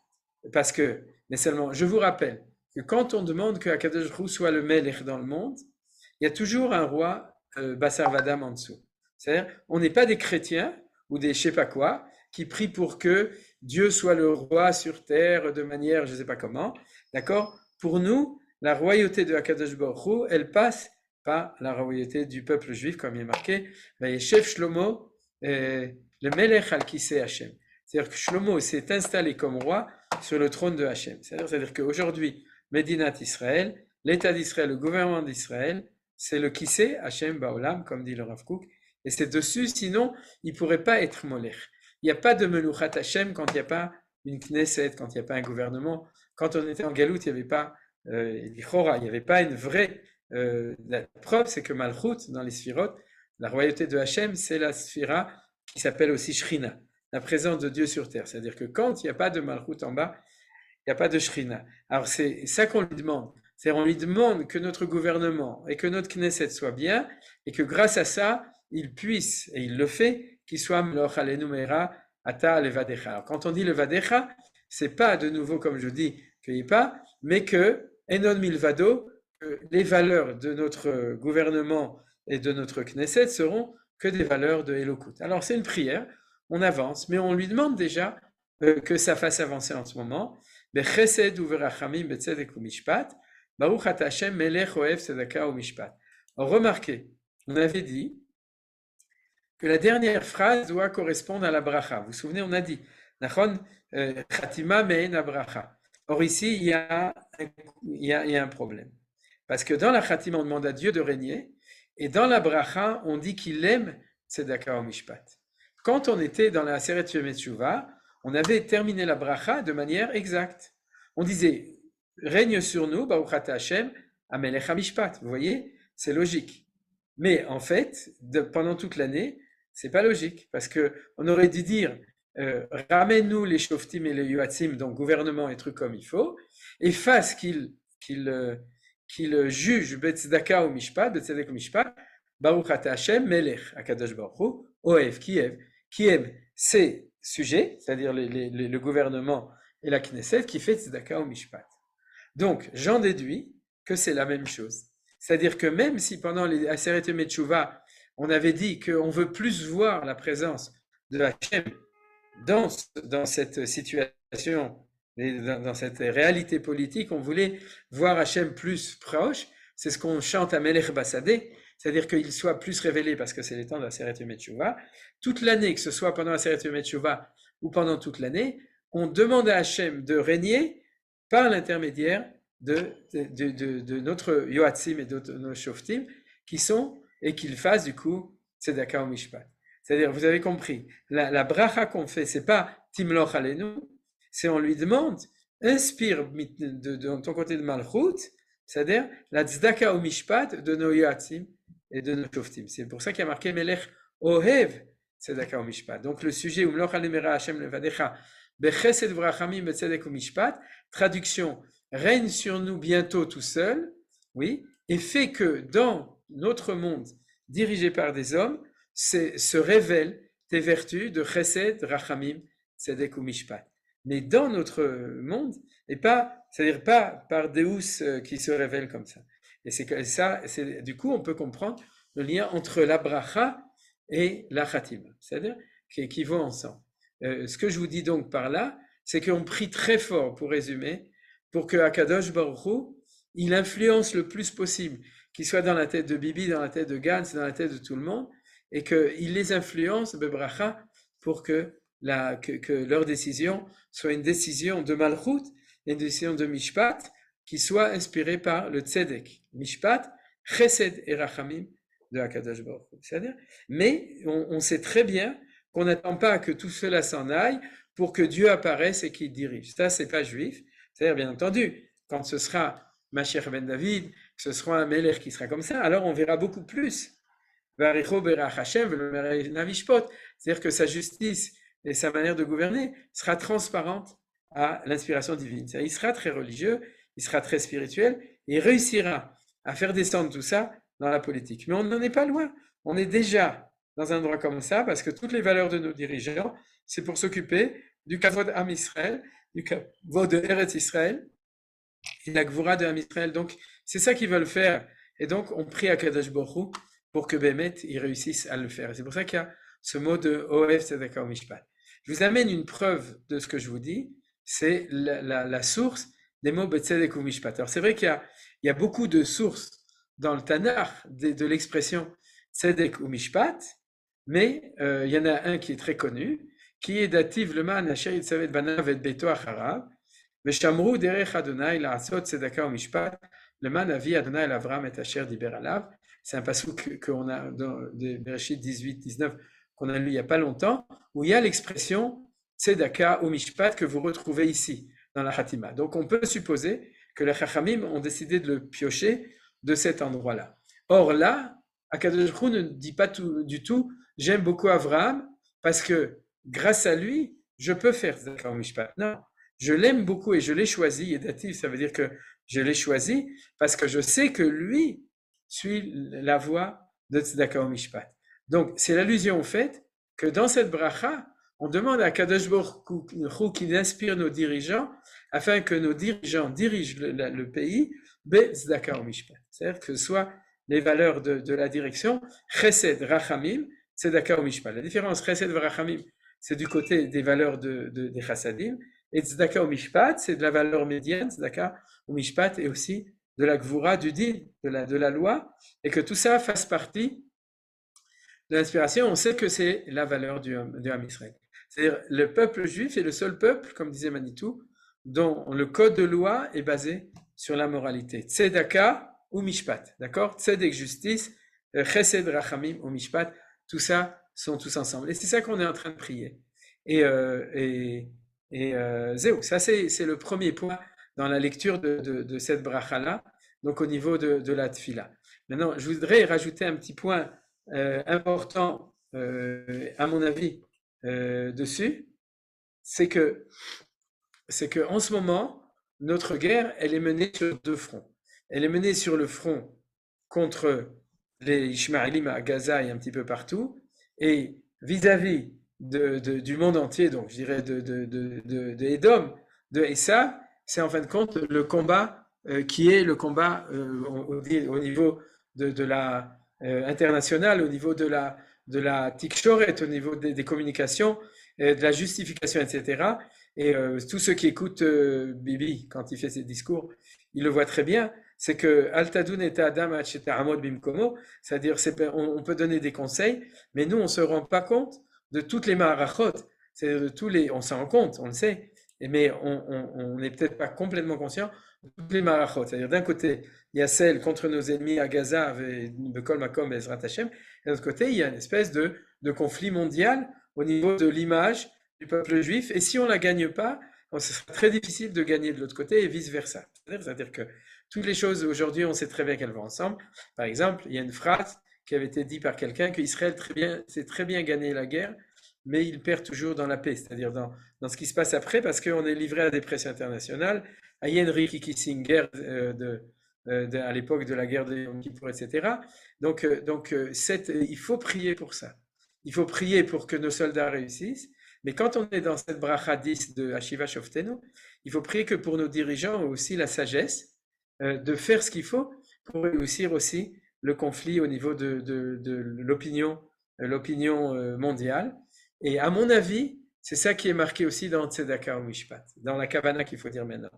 Parce que, mais seulement, je vous rappelle que quand on demande que Akadosh Baruch Hu soit le Melech dans le monde, il y a toujours un roi Basar Vadam en dessous. C'est-à-dire, on n'est pas des chrétiens ou des je sais pas quoi qui prient pour que Dieu soit le roi sur terre de manière je ne sais pas comment. D'accord? Pour nous, la royauté de Akadosh Baruch Hu, elle passe par la royauté du peuple juif, comme il est marqué, Vayeshev Shlomo, le Melech al Kisei Hashem. C'est-à-dire que Shlomo s'est installé comme roi sur le trône de Hashem. C'est-à-dire qu'aujourd'hui, Médinat Israël, l'État d'Israël, le gouvernement d'Israël, c'est le Kisei Hashem Baolam, comme dit le Rav Kook, et c'est dessus, sinon, il ne pourrait pas être Molech. Il n'y a pas de Meluchat Hashem quand il n'y a pas une Knesset, quand il n'y a pas un gouvernement. Quand on était en Galout, il n'y avait pas, il n'y avait pas une vraie. La preuve, c'est que Malchut, dans les Sphirot, la royauté de Hachem, c'est la Sphira qui s'appelle aussi Shrina, la présence de Dieu sur terre. C'est-à-dire que quand il n'y a pas de Malchut en bas, il n'y a pas de Shrina. Alors c'est ça qu'on lui demande. C'est-à-dire on lui demande que notre gouvernement et que notre Knesset soit bien, et que grâce à ça, il puisse, et il le fait, qu'il soit Meloch Aleinu Meira Ata Levadecha. Alors quand on dit Levadecha, c'est pas de nouveau, comme je dis, qu'il n'y ait pas, mais que Enon Milvado, les valeurs de notre gouvernement et de notre Knesset seront que des valeurs de Elokut. Alors c'est une prière, on avance, mais on lui demande déjà que ça fasse avancer en ce moment. Bechesed uverachamim betzedek umishpat, baruch ata Hashem melech oev tzedaka umishpat. Remarquez, on avait dit que la dernière phrase doit correspondre à la bracha. Vous vous souvenez, on a dit Nachon chatima me'en bracha. Or ici, il y a un problème. Parce que dans la Khatima, on demande à Dieu de régner, et dans la Bracha, on dit qu'il aime Tzedaka ou Mishpat. Quand on était dans la Seret Yom Teshuvah, on avait terminé la Bracha de manière exacte. On disait, règne sur nous, Baruch Ata Hashem, Amelech HaMishpat. Vous voyez, c'est logique. Mais en fait, pendant toute l'année, c'est pas logique, parce que on aurait dû dire, ramène-nous les Shoftim et les Yoatzim, donc gouvernement et trucs comme il faut, et fasse qu'il juge Betzedaka ou Mishpat, Betzedek ou Mishpat, Baruch Ata Hashem, Melech, Akadosh Baruch Hu, Oev, qui aime ses sujets, c'est-à-dire le gouvernement et la Knesset, qui fait Tzedaka ou Mishpat. Donc, j'en déduis que c'est la même chose. C'est-à-dire que même si pendant les Aseret Yom Teshuvah, on avait dit qu'on veut plus voir la présence de Hashem dans cette situation, dans cette réalité politique, on voulait voir Hachem plus proche. C'est ce qu'on chante à Melech Basadeh, c'est-à-dire qu'il soit plus révélé parce que c'est les temps de la Seret Yom Teshuvah. Toute l'année, que ce soit pendant la Seret Yom Teshuvah ou pendant toute l'année, on demande à Hachem de régner par l'intermédiaire de notre Yoatzim et de nos Shoftim qui sont, et qu'ils fassent du coup Tzedaka ou Mishpat. C'est-à-dire, vous avez compris, la bracha qu'on fait, c'est pas Timloch Aleinu, c'est on lui demande, inspire de ton côté de Malchut, c'est-à-dire la Tzedaka ou Mishpat de nos Yoatzim et de nos Shoftim. C'est pour ça qu'il y a marqué Melech Ohev Tzedaka ou Mishpat. Donc le sujet, Umloch Alemera Hashem Levadecha Bechesed Vrachamim Betzedek ou Mishpat, traduction, règne sur nous bientôt tout seul, oui, et fait que dans notre monde dirigé par des hommes, se révèlent tes vertus de Chesed, Rachamim, Tzedek ou Mishpat. Mais dans notre monde, et pas, c'est-à-dire pas par Deus qui se révèle comme ça. Et c'est ça, du coup, on peut comprendre le lien entre la bracha et la khatima, c'est-à-dire qui vont ensemble. Ce que je vous dis donc par là, c'est qu'on prie très fort, pour résumer, pour que Akadosh Baruch Hu, il influence le plus possible, qu'il soit dans la tête de Bibi, dans la tête de Gantz, dans la tête de tout le monde, et qu'il les influence, bebracha, pour que leur décision soit une décision de Malchut, une décision de Mishpat, qui soit inspirée par le Tzedek. Mishpat, Chesed et Rachamim de Akadosh Baruch Hu. C'est-à-dire, mais on sait très bien qu'on n'attend pas que tout cela s'en aille pour que Dieu apparaisse et qu'il dirige. Ça, c'est pas juif. C'est-à-dire, bien entendu, quand ce sera Mashiach ben David, que ce sera un Melech qui sera comme ça, alors on verra beaucoup plus. C'est-à-dire que sa justice et sa manière de gouverner sera transparente à l'inspiration divine. Il sera très religieux, il sera très spirituel, et il réussira à faire descendre tout ça dans la politique. Mais on n'en est pas loin. On est déjà dans un endroit comme ça, parce que toutes les valeurs de nos dirigeants, c'est pour s'occuper du Kavod Am Israël, du Kavod de Eretz Israël, et la Gvura de Am Israël. Donc, c'est ça qu'ils veulent faire. Et donc, on prie à Kadosh Baruch Hu pour que Bémet, ils réussissent à le faire. Et c'est pour ça qu'il y a ce mot de Ohev Tzedaka ou Mishpat. Je vous amène une preuve de ce que je vous dis, c'est la source des mots Betzedek ou Mishpat. Alors, c'est vrai qu'il y a beaucoup de sources dans le Tanakh de l'expression Tzedek ou Mishpat, mais il y en a un qui est très connu, qui est dativ leman asher yitzavet banav et beto acharav, veshamru derech Adonai la'asot tzedaka u'mishpat leman avi Adonai l'Avram et asher diber alav. C'est un passouk qu'on a dans Bereshit 18-19 qu'on a lu il n'y a pas longtemps, où il y a l'expression tzedaka ou mishpat que vous retrouvez ici dans la Khatima. Donc on peut supposer que les Chachamim ont décidé de le piocher de cet endroit-là. Or là, Akadosh Baruch Hu ne dit pas du tout « j'aime beaucoup Avraham parce que grâce à lui, je peux faire tzedaka ou mishpat ». Non, je l'aime beaucoup et je l'ai choisi, et datif, ça veut dire que je l'ai choisi parce que je sais que lui suit la voie de tzedaka ou mishpat. Donc, c'est l'allusion au fait que dans cette bracha, on demande à Kadosh Baruch Hu qu'il inspire nos dirigeants afin que nos dirigeants dirigent le pays be tzedaka ou mishpat. C'est-à-dire que ce soit les valeurs de la direction, chesed, rachamim, tzedaka ou mishpat. La différence chesed et rachamim, c'est du côté des valeurs des chassadim, et tzedaka ou mishpat, c'est de la valeur médiane, tzedaka ou mishpat, et aussi de la gvura, du din, de la loi, et que tout ça fasse partie de l'inspiration. On sait que c'est la valeur du Ham Israël. C'est-à-dire, le peuple juif est le seul peuple, comme disait Manitou, dont le code de loi est basé sur la moralité. Tzedaka ou mishpat, d'accord? Tzedek, justice, chesed, rachamim ou mishpat, tout ça sont tous ensemble. Et c'est ça qu'on est en train de prier. Et zéou, ça c'est le premier point dans la lecture de cette bracha-là, donc au niveau de la tfila. Maintenant, je voudrais rajouter un petit point important, à mon avis, dessus, c'est que en ce moment, notre guerre, elle est menée sur deux fronts. Elle est menée sur le front contre les Ishmaélim à Gaza et un petit peu partout, et vis-à-vis du monde entier, donc je dirais de Édom, de Esav, c'est en fin de compte le combat qui est le combat au niveau de la internationale, au niveau de la tikshoret, au niveau des communications, de la justification, etc. Et tous ceux qui écoutent Bibi quand il fait ses discours, ils le voient très bien. c'est que Altadun et Adam Amod Bimkomo, c'est-à-dire on peut donner des conseils, mais nous on se rend pas compte de toutes les marachot, c'est-à-dire de tous les, on s'en rend compte, on le sait, mais on n'est peut-être pas complètement conscient de toutes les marachot. C'est-à-dire d'un côté il y a celle contre nos ennemis à Gaza, Bekol Makom Ezrat Hashem, et de l'autre côté il y a une espèce de conflit mondial au niveau de l'image du peuple juif, et si on la gagne pas, ce sera très difficile de gagner de l'autre côté et vice-versa. C'est-à-dire que toutes les choses aujourd'hui, on sait très bien qu'elles vont ensemble. Par exemple, il y a une phrase qui avait été dite par quelqu'un qu'Israël sait très bien gagner la guerre, mais il perd toujours dans la paix, c'est-à-dire dans ce qui se passe après, parce qu'on est livré à des pressions internationales. À Henry Kissinger à l'époque de la guerre de Yom Kippour, etc. Donc il faut prier pour ça. Il faut prier pour que nos soldats réussissent. Mais quand on est dans cette bracha 10 de Hashiva Shoftenu, il faut prier que pour nos dirigeants aussi la sagesse de faire ce qu'il faut pour réussir aussi le conflit au niveau de l'opinion mondiale. Et à mon avis, c'est ça qui est marqué aussi dans Tzedaka ou Mishpat, dans la Kavana qu'il faut dire maintenant.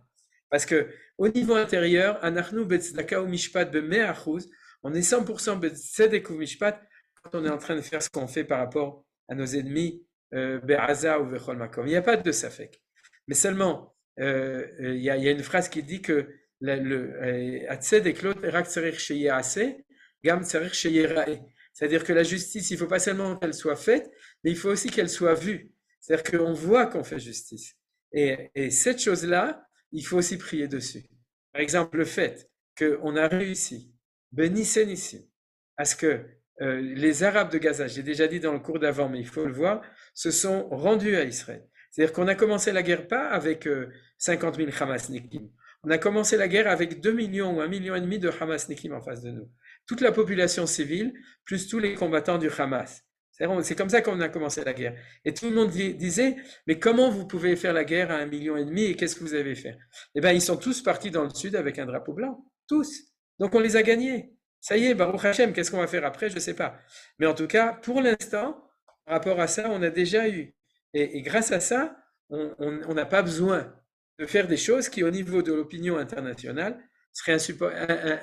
Parce que au niveau intérieur, Anachnu betzedaka ou Mishpat be-100%, on est 100% betzedek ou Mishpat quand on est en train de faire ce qu'on fait par rapport à nos ennemis. Be'aza ou Vechol Makom. Il n'y a pas de safek. Mais seulement, il y a une phrase qui dit que c'est-à-dire que la justice, il ne faut pas seulement qu'elle soit faite, mais il faut aussi qu'elle soit vue. C'est-à-dire qu'on voit qu'on fait justice. Et cette chose-là, il faut aussi prier dessus. Par exemple, le fait qu'on a réussi, Benissen ici, à ce que les Arabes de Gaza, j'ai déjà dit dans le cours d'avant, mais il faut le voir, se sont rendus à Israël. C'est-à-dire qu'on a commencé la guerre pas avec 50 000 Hamasnikim. On a commencé la guerre avec 2 millions ou 1,5 million de Hamasnikim en face de nous. Toute la population civile, plus tous les combattants du Hamas. C'est comme ça qu'on a commencé la guerre. Et tout le monde disait, mais comment vous pouvez faire la guerre à 1,5 million et qu'est-ce que vous avez fait? Eh bien, ils sont tous partis dans le sud avec un drapeau blanc. Tous. Donc on les a gagnés. Ça y est, Baruch Hashem, qu'est-ce qu'on va faire après? Je ne sais pas. Mais en tout cas, pour l'instant, par rapport à ça, on a déjà eu. Et grâce à ça, on n'a pas besoin de faire des choses qui, au niveau de l'opinion internationale, seraient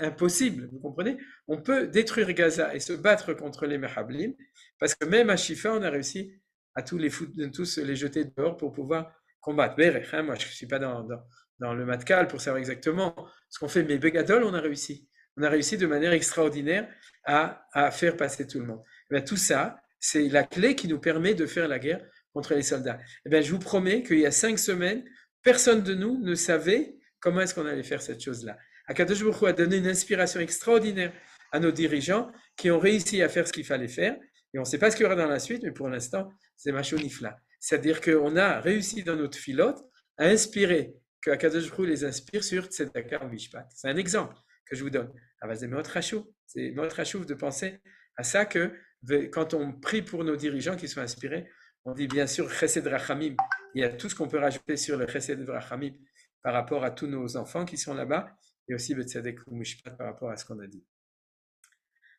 impossibles. Vous comprenez? On peut détruire Gaza et se battre contre les Mehablim, parce que même à Shifa, on a réussi à tous les jeter dehors pour pouvoir combattre. Moi, je ne suis pas dans le Matkal pour savoir exactement ce qu'on fait, mais Begadol, on a réussi. On a réussi de manière extraordinaire à faire passer tout le monde. Et bien, tout ça, c'est la clé qui nous permet de faire la guerre contre les soldats. Et bien, je vous promets qu'il y a 5 semaines, personne de nous ne savait comment est-ce qu'on allait faire cette chose-là. Akadosh Baruch Hu a donné une inspiration extraordinaire à nos dirigeants qui ont réussi à faire ce qu'il fallait faire. Et on ne sait pas ce qu'il y aura dans la suite, mais pour l'instant, c'est Machonifla. C'est-à-dire qu'on a réussi dans notre filote à inspirer, que Akadosh Baruch Hu les inspire sur Tzedaka ou Mishpat. C'est un exemple que je vous donne. C'est Meot Rashouf de penser à ça, que quand on prie pour nos dirigeants qui sont inspirés, on dit bien sûr Chesed Rachamim. Il y a tout ce qu'on peut rajouter sur le Chesed Rachamim par rapport à tous nos enfants qui sont là-bas, et aussi Betzedek ou Mishpat par rapport à ce qu'on a dit.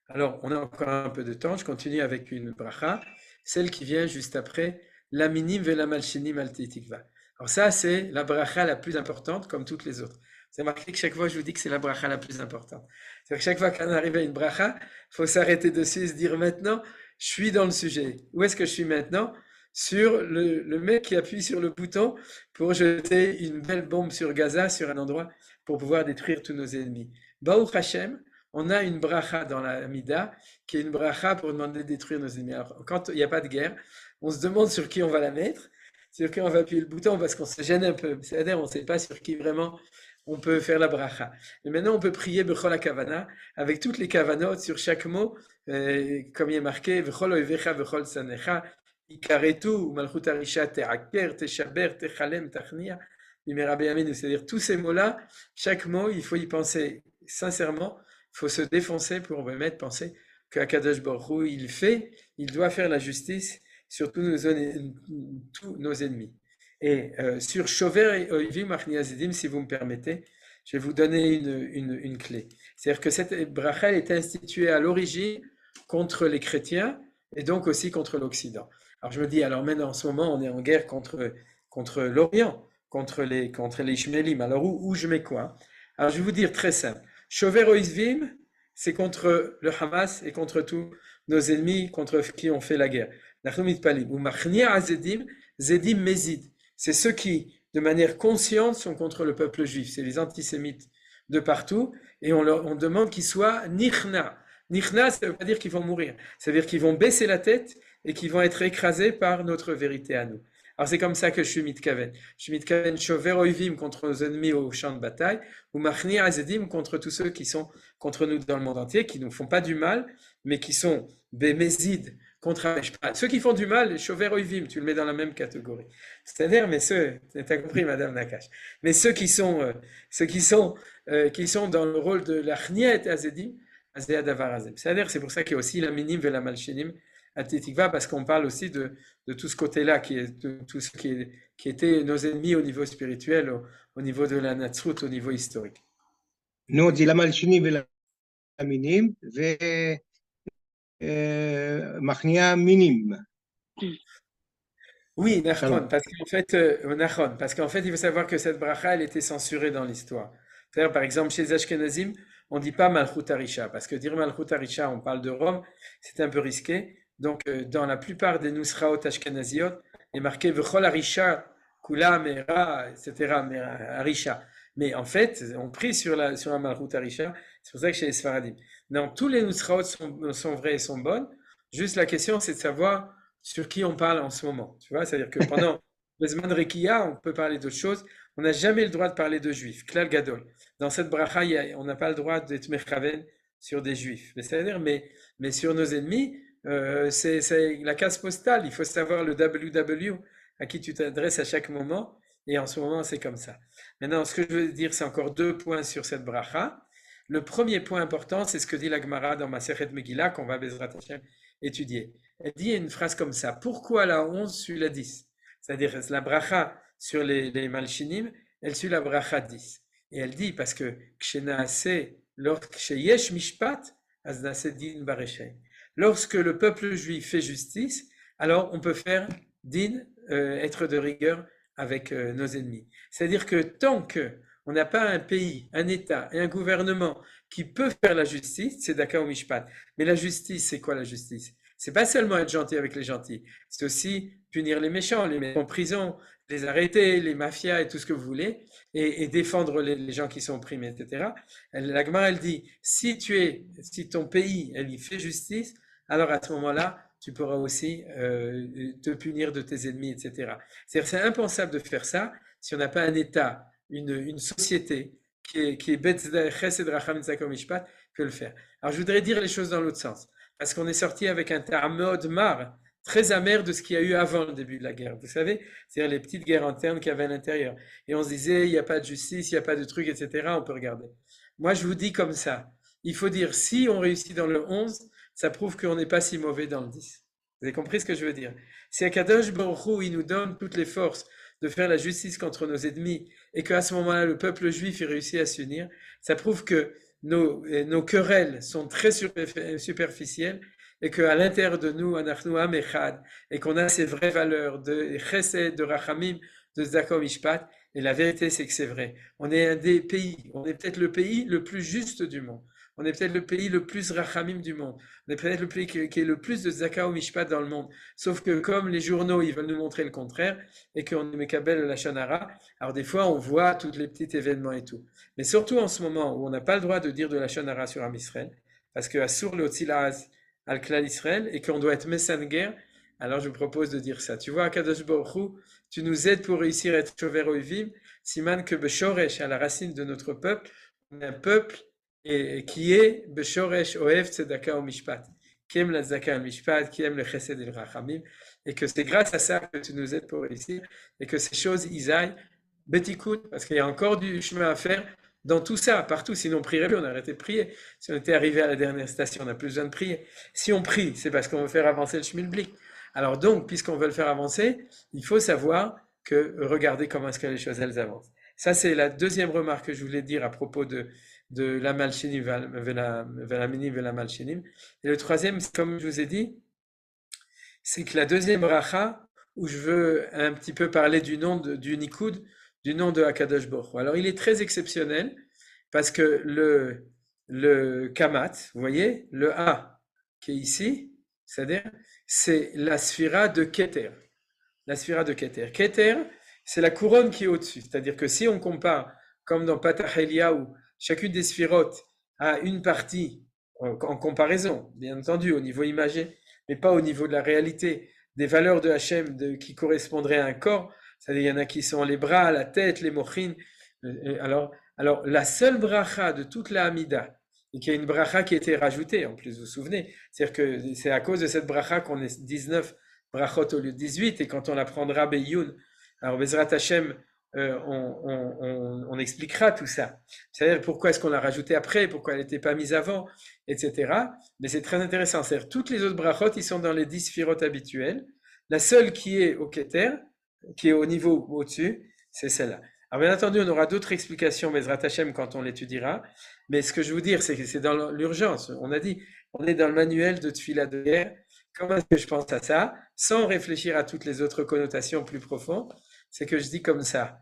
Alors, on a encore un peu de temps, je continue avec une bracha, celle qui vient juste après, la minim vela malchinim al titikva. Alors ça, c'est la bracha la plus importante, comme toutes les autres. C'est marqué que chaque fois, je vous dis que c'est la bracha la plus importante. C'est-à-dire que chaque fois qu'on arrive à une bracha, il faut s'arrêter dessus et se dire maintenant, je suis dans le sujet. Où est-ce que je suis maintenant? Sur le mec qui appuie sur le bouton pour jeter une belle bombe sur Gaza, sur un endroit pour pouvoir détruire tous nos ennemis. Baruch Hashem, on a une bracha dans la Mida, qui est une bracha pour demander de détruire nos ennemis. Alors, quand il n'y a pas de guerre, on se demande sur qui on va la mettre, sur qui on va appuyer le bouton, parce qu'on se gêne un peu. C'est-à-dire, on ne sait pas sur qui vraiment on peut faire la bracha. Et maintenant, on peut prier Bechol HaKavana, avec toutes les kavanot sur chaque mot, comme il est marqué, Bechol Oivecha, Bechol Sanecha, Ikaretu, Malchut Arisha, Te'aker, Te'shaber, Te'chalem, Tachnia, c'est-à-dire tous ces mots-là, chaque mot, il faut y penser sincèrement, il faut se défoncer pour penser qu'Akadosh Baruch Hu, il doit faire la justice sur tous nos ennemis. Et sur Shover et Oivim Achniazidim, si vous me permettez, je vais vous donner une clé. C'est-à-dire que cette bracha est instituée à l'origine contre les chrétiens et donc aussi contre l'Occident. Alors je me dis, alors maintenant en ce moment, on est en guerre contre l'Orient, contre les Ishmaélim. Alors où je mets quoi? Alors je vais vous dire très simple. Shover Oizvim, c'est contre le Hamas et contre tous nos ennemis contre qui on fait la guerre. Ou Machnia Azedim, Zedim Mezid. C'est ceux qui, de manière consciente, sont contre le peuple juif. C'est les antisémites de partout. Et on demande qu'ils soient Nichna. Nichna, ça ne veut pas dire qu'ils vont mourir. Ça veut dire qu'ils vont baisser la tête et qu'ils vont être écrasés par notre vérité à nous. Alors c'est comme ça que je suis mitkaven. Je suis mitkaven shover oivim contre nos ennemis au champ de bataille, ou machni azedim contre tous ceux qui sont contre nous dans le monde entier, qui ne nous font pas du mal, mais qui sont bémézides contre ceux qui font du mal, shover oivim, tu le mets dans la même catégorie. C'est-à-dire, mais ceux, tu as compris, Madame Nakash, mais ceux qui sont dans le rôle de la chniet azedim, c'est-à-dire, c'est pour ça qu'il y a aussi la minim et la malchinim à Tetikva, parce qu'on parle aussi de tout ce côté-là, qui est de tout ce qui étaient nos ennemis au niveau spirituel, au niveau de la Natsrut, au niveau historique. Nous, on dit la malchinim et la minim, et machnia minim. Oui, Nachon, parce qu'en fait, il faut savoir que cette bracha, elle était censurée dans l'histoire. C'est-à-dire, par exemple, chez les Ashkenazim, on ne dit pas Malchut Harisha, parce que dire Malchut Harisha, on parle de Rome, c'est un peu risqué. Donc, dans la plupart des Nusraot Ashkenaziot, il est marqué V'chol Harisha, Kula, Mera, etc., Harisha. Mais en fait, on prie sur la Malchut Harisha, c'est pour ça que chez les Sfaradim. Non, tous les Nusraot sont vrais et sont bonnes. Juste la question, c'est de savoir sur qui on parle en ce moment. Tu vois, c'est-à-dire que pendant le Zman Rekiya, on peut parler d'autres choses. On n'a jamais le droit de parler de juifs. Klal Gadol. Dans cette bracha, on n'a pas le droit d'être mechaven sur des juifs. C'est-à-dire, mais sur nos ennemis, c'est la case postale. Il faut savoir le WW à qui tu t'adresses à chaque moment. Et en ce moment, c'est comme ça. Maintenant, ce que je veux dire, c'est encore 2 points sur cette bracha. Le premier point important, c'est ce que dit la Gemara dans Masechet Megillah, qu'on va Bezrat Hashem étudier. Elle dit une phrase comme ça. Pourquoi la 11 suit la 10? C'est-à-dire la bracha sur les malchinim, elle suit la bracha 10. Et elle dit, parce que lorsque le peuple juif fait justice, alors on peut faire din, être de rigueur avec nos ennemis. C'est-à-dire que tant qu'on n'a pas un pays, un État et un gouvernement qui peut faire la justice, c'est Daka ou Mishpat. Mais la justice, c'est quoi la justice? C'est pas seulement être gentil avec les gentils, c'est aussi punir les méchants, les mettre en prison, les arrêter, les mafias et tout ce que vous voulez, et défendre les gens qui sont opprimés, etc. La Gemara, elle dit, si ton pays, elle y fait justice, alors à ce moment-là, tu pourras aussi te punir de tes ennemis, etc. C'est-à-dire, c'est impensable de faire ça si on n'a pas un État, une société qui est Bet Chesed Racham Tzedaka Mishpat, peut le faire. Alors, je voudrais dire les choses dans l'autre sens, parce qu'on est sorti avec un ta'amod mar, très amer de ce qu'il y a eu avant le début de la guerre. Vous savez, c'est-à-dire les petites guerres internes qu'il y avait à l'intérieur. Et on se disait, il n'y a pas de justice, il n'y a pas de truc, etc. On peut regarder. Moi, je vous dis comme ça. Il faut dire, si on réussit dans le 11, ça prouve qu'on n'est pas si mauvais dans le 10. Vous avez compris ce que je veux dire? Si Akadosh Baruch Hu, il nous donne toutes les forces de faire la justice contre nos ennemis, et qu'à ce moment-là, le peuple juif il réussit à s'unir, ça prouve que nos querelles sont très superficielles, et qu'à l'intérieur de nous, anachnu am echad, et qu'on a ces vraies valeurs de chesed, de rachamim, de tzedaka mishpat, et la vérité c'est que c'est vrai. On est un des pays, on est peut-être le pays le plus juste du monde. On est peut-être le pays le plus rachamim du monde. On est peut-être le pays qui est le plus de tzedaka mishpat dans le monde. Sauf que comme les journaux, ils veulent nous montrer le contraire, et qu'on est mekabel la shonara, alors des fois on voit tous les petits événements et tout. Mais surtout en ce moment où on n'a pas le droit de dire de la shonara sur Am Israël, parce que Asur le Tzilaz al-Klal Israël, et qu'on doit être Messanger, alors je vous propose de dire ça. Tu vois, Akadosh Baruch Hu, tu nous aides pour réussir à être Shover Oivim, siman que Beshoresh, à la racine de notre peuple, on est un peuple qui est Beshoresh Oev Tzedaka ou Mishpat, qui aime la Tzedaka et le Mishpat, qui aime le Chesed et le Rachamim, et que c'est grâce à ça que tu nous aides pour réussir, et que ces choses, ils aillent Betikout, parce qu'il y a encore du chemin à faire dans tout ça, partout. Sinon on prierait plus, on arrêtait de prier. Si on était arrivé à la dernière station, on n'a plus besoin de prier. Si on prie, c'est parce qu'on veut faire avancer le Shmilblik. Alors donc, puisqu'on veut le faire avancer, il faut savoir que regardez comment est-ce que les choses elles avancent. Ça, c'est la deuxième remarque que je voulais dire à propos de la Malchinim, la Minim et la Malchinim. Et le troisième, comme je vous ai dit, c'est que la deuxième racha, où je veux un petit peu parler du nom du Nikoud, du nom de Akadosh Baruch Hu. Alors, il est très exceptionnel parce que le kamat, vous voyez, le A qui est ici, c'est-à-dire, c'est la sphira de Keter. La sphira de Keter. Keter, c'est la couronne qui est au-dessus. C'est-à-dire que si on compare, comme dans Patahelia, où chacune des sphirotes a une partie en comparaison, bien entendu, au niveau imagé, mais pas au niveau de la réalité, des valeurs de Hachem qui correspondraient à un corps. C'est-à-dire, il y en a qui sont les bras, la tête, les mochines. Alors, la seule bracha de toute la Hamida, et qu'il y a une bracha qui a été rajoutée, en plus, vous vous souvenez, c'est-à-dire que c'est à cause de cette bracha qu'on est 19 brachot au lieu de 18, et quand on apprendra Beyoun, alors Bezrat Hashem, on expliquera tout ça. C'est-à-dire pourquoi est-ce qu'on l'a rajouté après, pourquoi elle n'était pas mise avant, etc. Mais c'est très intéressant. C'est-à-dire toutes les autres brachot, ils sont dans les 10 sphirotes habituelles. La seule qui est au Keter, qui est au niveau au-dessus, c'est celle-là. Alors bien entendu, on aura d'autres explications, Bezrat Hashem, quand on l'étudiera. Mais ce que je veux dire, c'est que c'est dans l'urgence. On a dit, on est dans le manuel de Tfila de guerre. Comment est-ce que je pense à ça, sans réfléchir à toutes les autres connotations plus profondes? C'est que je dis comme ça.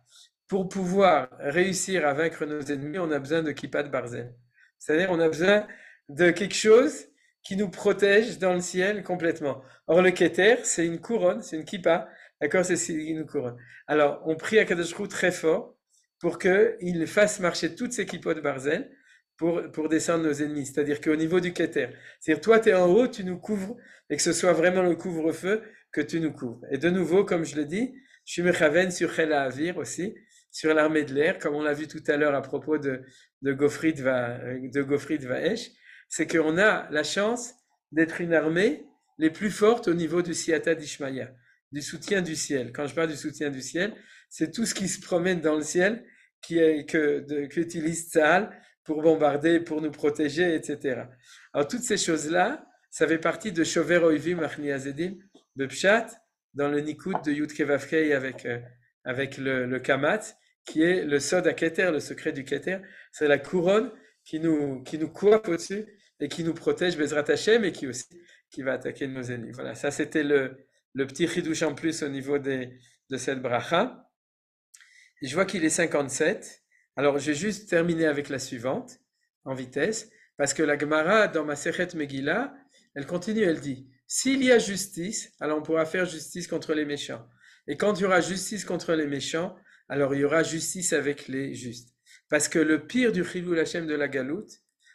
Pour pouvoir réussir à vaincre nos ennemis, on a besoin de Kippat Barzel. C'est-à-dire, on a besoin de quelque chose qui nous protège dans le ciel complètement. Or, le Keter, c'est une couronne, c'est une kippa. D'accord? C'est une couronne. Alors, on prie à Kadosh Hu très fort pour qu'il fasse marcher toutes ces kippot de Barzel pour descendre nos ennemis. C'est-à-dire qu'au niveau du Keter, c'est-à-dire toi, tu es en haut, tu nous couvres, et que ce soit vraiment le couvre-feu que tu nous couvres. Et de nouveau, comme je le dis, je suis mechaven sur Chel HaAvir aussi, sur l'armée de l'air, comme on l'a vu tout à l'heure à propos de Gofrid Vaesh, c'est qu'on a la chance d'être une armée les plus fortes au niveau du Siyata d'Ishmaïa, du soutien du ciel. Quand je parle du soutien du ciel, c'est tout ce qui se promène dans le ciel qu'utilise Tzahal pour bombarder, pour nous protéger, etc. Alors toutes ces choses-là, ça fait partie de Shover Oivim Achni Azedim, de Pshat, dans le Nikout de Yud Kevavkei avec le Kamat, qui est le Sod à Keter, le secret du Keter. C'est la couronne qui nous coiffe au-dessus et qui nous protège Bezrat Hashem et qui va attaquer nos ennemis. Voilà, ça c'était le petit chidouche en plus au niveau de cette bracha. Et je vois qu'il est 57. Alors, je vais juste terminer avec la suivante, en vitesse, parce que la Gemara, dans ma Sechet Megillah, elle continue, elle dit, s'il y a justice, alors on pourra faire justice contre les méchants. Et quand il y aura justice contre les méchants, alors il y aura justice avec les justes. Parce que le pire du Chilul Hashem de la Galoute,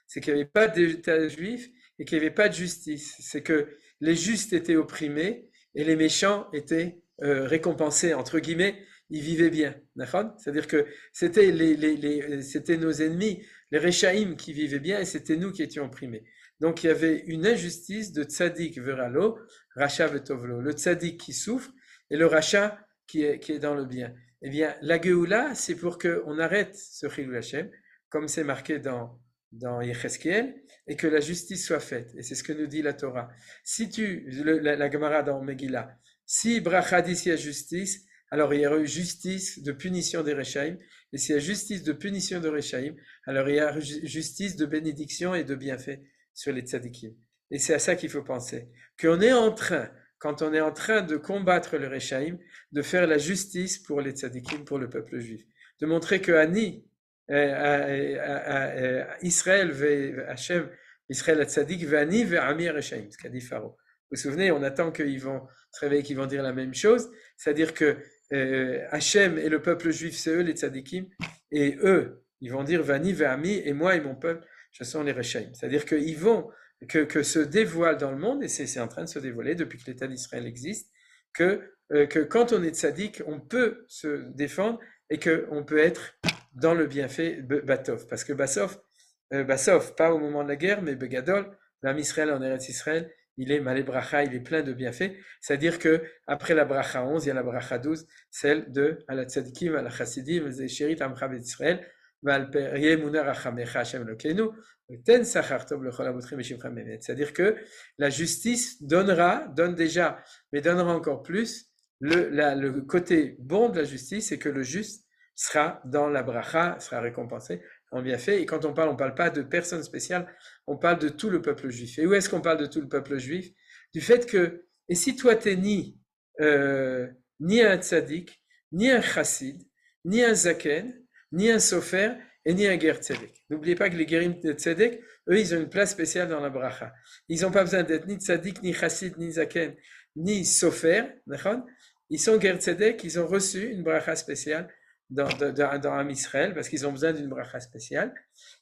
c'est qu'il n'y avait pas d'État juif et qu'il n'y avait pas de justice. C'est que les justes étaient opprimés et les méchants étaient récompensés, entre guillemets, ils vivaient bien. C'est-à-dire que c'était c'était nos ennemis, les Réchaïm qui vivaient bien et c'était nous qui étions opprimés. Donc il y avait une injustice de Tzadik Veralo, Racha Vetovlo, le Tzadik qui souffre et le Racha qui est dans le bien. Eh bien, la Geoula, c'est pour qu'on arrête ce Chilul Hashem, comme c'est marqué dans Yechezkiel, et que la justice soit faite. Et c'est ce que nous dit la Torah. Si la Gemara dans Megillah, si bracha dit s'il y a justice, alors il y aura eu justice de punition des Réchaïm, et s'il y a justice de punition de Réchaïm, alors il y a justice de bénédiction et de bienfait sur les tzadikim. Et c'est à ça qu'il faut penser. Qu'on est en train, quand on est en train de combattre le Réchaïm, de faire la justice pour les tzadikim, pour le peuple juif. De montrer que Israël Hachem, Israël Tzadik, Vani Ve'ami Réchaïm, ce qu'a dit Pharaon. Vous vous souvenez, on attend qu'ils vont se réveiller, qu'ils vont dire la même chose, c'est-à-dire que Hachem et le peuple juif, c'est eux les tzadikim, et eux, ils vont dire Vani Ve'ami, et moi et mon peuple, ce sont les Réchaïm. C'est-à-dire qu'ils vont, que se dévoile dans le monde, et c'est en train de se dévoiler depuis que l'État d'Israël existe, que quand on est tzadik, on peut se défendre et qu'on peut être dans le bienfait Batov. Parce que Basov, pas au moment de la guerre, mais Begadol, l'âme Israël en Eretz Israël, il est malé bracha, il est plein de bienfaits. C'est-à-dire que après la bracha 11, il y a la bracha 12, celle de Ala Tzadikim, Ala Chassidim, Zeshirit Amcha B'Israël, c'est-à-dire que la justice donne déjà, mais donnera encore plus. Le côté bon de la justice, c'est que le juste sera dans la bracha, sera récompensé en bienfait. Et quand on parle pas de personne spéciale, on parle de tout le peuple juif. Et où est-ce qu'on parle de tout le peuple juif? Du fait que, et si toi t'es ni un tzaddik, ni un chassid, ni un zaken, ni un sofer, et ni un ger tzedek. N'oubliez pas que les guérim de tzedek, eux, ils ont une place spéciale dans la bracha. Ils n'ont pas besoin d'être ni tzadik, ni chassid, ni zaken, ni sofer. Ils sont ger tzedek, ils ont reçu une bracha spéciale dans Am Israël parce qu'ils ont besoin d'une bracha spéciale.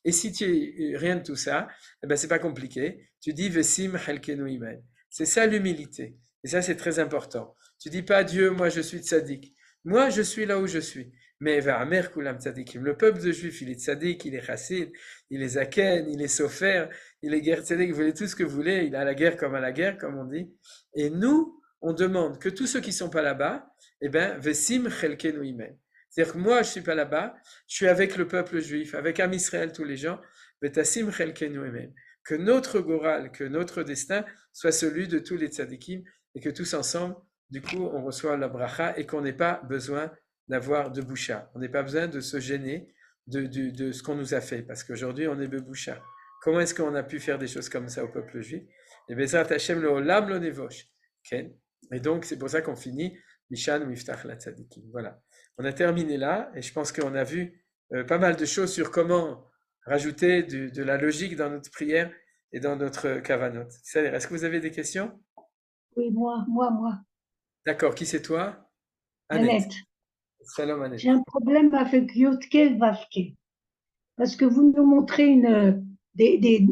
Et si tu es rien de tout ça, eh ben c'est pas compliqué. Tu dis vesim chelkenu imen. C'est ça l'humilité. Et ça c'est très important. Tu dis pas Dieu, moi je suis tzadik. Moi je suis là où je suis. Mais va'amer kulam tzadikim. Le peuple de Juifs, il est tzadik, il est chassid, il est zaken, il est sofer, il est ger tzedek. Vous voulez tout ce que vous voulez. Il est à la guerre, comme on dit. Et nous, on demande que tous ceux qui sont pas là-bas, eh ben vesim chelkenu imen. C'est-à-dire que moi, je suis pas là-bas, je suis avec le peuple juif, avec Am Israël, tous les gens, que notre goral, que notre destin soit celui de tous les tzadikim, et que tous ensemble, du coup, on reçoit la bracha, et qu'on n'ait pas besoin d'avoir de boucha. On n'ait pas besoin de se gêner de ce qu'on nous a fait, parce qu'aujourd'hui, on est beboucha. Comment est-ce qu'on a pu faire des choses comme ça au peuple juif? Et Bezrat Hashem lo olam lo nevosh. Et donc, c'est pour ça qu'on finit Mishan Miftach la tzadikim. Voilà. On a terminé là, et je pense qu'on a vu pas mal de choses sur comment rajouter de la logique dans notre prière et dans notre kavanot. Est-ce que vous avez des questions? Oui, moi. D'accord, qui c'est toi? Annette. Salam Annette. J'ai un problème avec Yotke Vavke. Parce que vous nous montrez des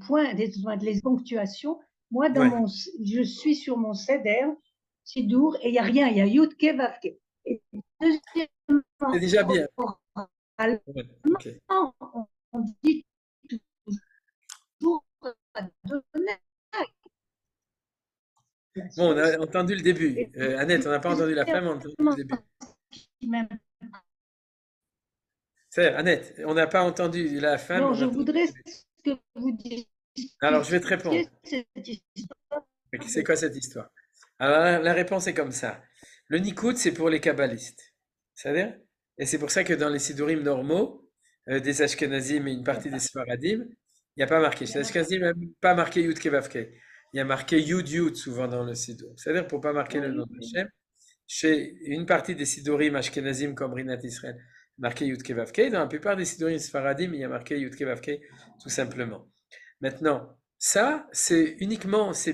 points, des ponctuations. Moi, je suis sur mon seder, Sidour, et il n'y a rien, il y a Yotke Vavke. Et deuxièmement, c'est déjà bien. Okay. On dit toujours bon, on a entendu le début. Annette, on n'a pas entendu la fin, mais on a entendu le début. C'est Annette, on n'a pas entendu la fin. Non, je voudrais que vous disiez. Alors, je vais te répondre. C'est quoi cette histoire? Alors, la réponse est comme ça. Le Nikout, c'est pour les kabbalistes. C'est-à-dire? Et c'est pour ça que dans les Sidurim normaux, des Ashkenazim et une partie des Sfaradim, il n'y a pas marqué. Chez les Ashkenazim, il n'y a pas marqué Yud Kevavke. Il y a marqué Yud Yud souvent dans le Sidur. C'est-à-dire pour ne pas marquer le nom de Hachem. Chez une partie des Sidurim Ashkenazim comme Rinat Israël, marqué Yud Kevavke. Dans la plupart des Sidurim Sfaradim, il y a marqué Yud Kevavke tout simplement. Maintenant, ça, c'est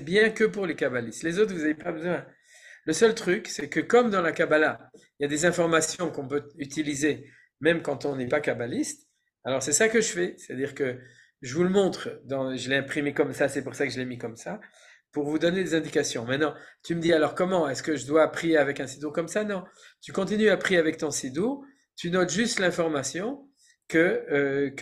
bien que pour les kabbalistes. Les autres, vous n'avez pas besoin. Le seul truc, c'est que comme dans la Kabbalah, il y a des informations qu'on peut utiliser même quand on n'est pas kabbaliste, alors c'est ça que je fais. C'est-à-dire que je vous le montre, je l'ai imprimé comme ça, c'est pour ça que je l'ai mis comme ça, pour vous donner des indications. Maintenant, tu me dis alors comment? Est-ce que je dois prier avec un sidour comme ça? Non. Tu continues à prier avec ton sidour, tu notes juste l'information que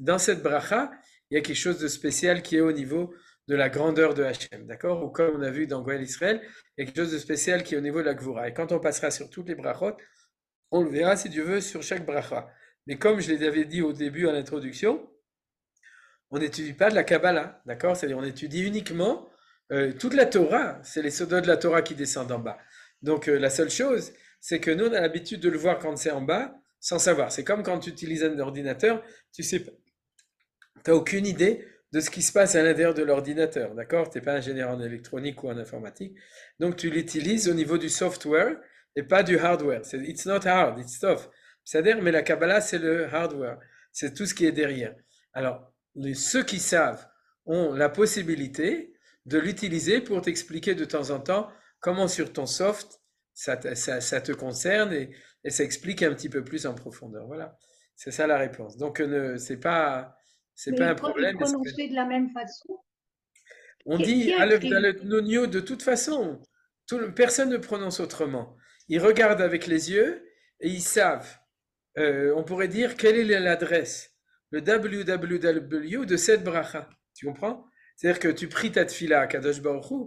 dans cette bracha, il y a quelque chose de spécial qui est au niveau de la grandeur de Hachem, d'accord? Ou comme on a vu dans Goël Israël, il y a quelque chose de spécial qui est au niveau de la Gvura. Et quand on passera sur toutes les brachot, on le verra si Dieu veut sur chaque bracha. Mais comme je l'avais dit au début à l'introduction, on n'étudie pas de la Kabbalah, d'accord? C'est-à-dire on étudie uniquement toute la Torah, c'est les sodos de la Torah qui descendent en bas. Donc la seule chose, c'est que nous on a l'habitude de le voir quand c'est en bas, sans savoir. C'est comme quand tu utilises un ordinateur, tu sais pas, tu n'as aucune idée de ce qui se passe à l'intérieur de l'ordinateur, d'accord? Tu n'es pas ingénieur en électronique ou en informatique, donc tu l'utilises au niveau du software et pas du hardware. It's not hard, it's tough. C'est-à-dire, mais la Kabbalah, c'est le hardware, c'est tout ce qui est derrière. Alors, ceux qui savent ont la possibilité de l'utiliser pour t'expliquer de temps en temps comment sur ton soft, ça te concerne et ça explique un petit peu plus en profondeur. Voilà, c'est ça la réponse. Donc, c'est pas un problème. Prononcé de la même façon. On dit Aleph Dalet Nun Yud de toute façon. Personne ne prononce autrement. Ils regardent avec les yeux et ils savent. On pourrait dire quelle est l'adresse, le www de cette bracha. Tu comprends? C'est-à-dire que tu pries ta tfila à Kadosh Baruch Hu,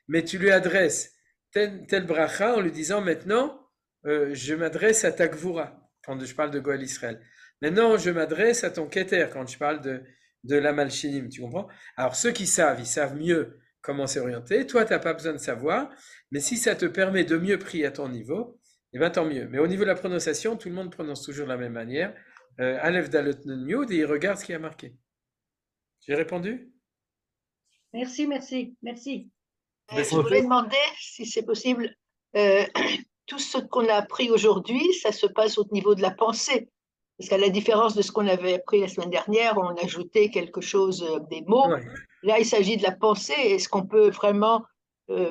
mais tu lui adresses telle bracha en lui disant maintenant, je m'adresse à ta Gvura, quand je parle de Goël Israël. Maintenant, je m'adresse à ton Keter quand je parle de la Malchinim, tu comprends? Alors, ceux qui savent, ils savent mieux comment s'orienter. Toi, tu n'as pas besoin de savoir, mais si ça te permet de mieux prier à ton niveau, eh bien, tant mieux. Mais au niveau de la prononciation, tout le monde prononce toujours de la même manière. Aleph Dalet Nun Yud, et il regarde ce qui a marqué. J'ai répondu? Merci. Je voulais demander si c'est possible tout ce qu'on a appris aujourd'hui, ça se passe au niveau de la pensée. Parce qu'à la différence de ce qu'on avait appris la semaine dernière, on ajoutait quelque chose, des mots. Ouais. Là, il s'agit de la pensée. Est-ce qu'on peut vraiment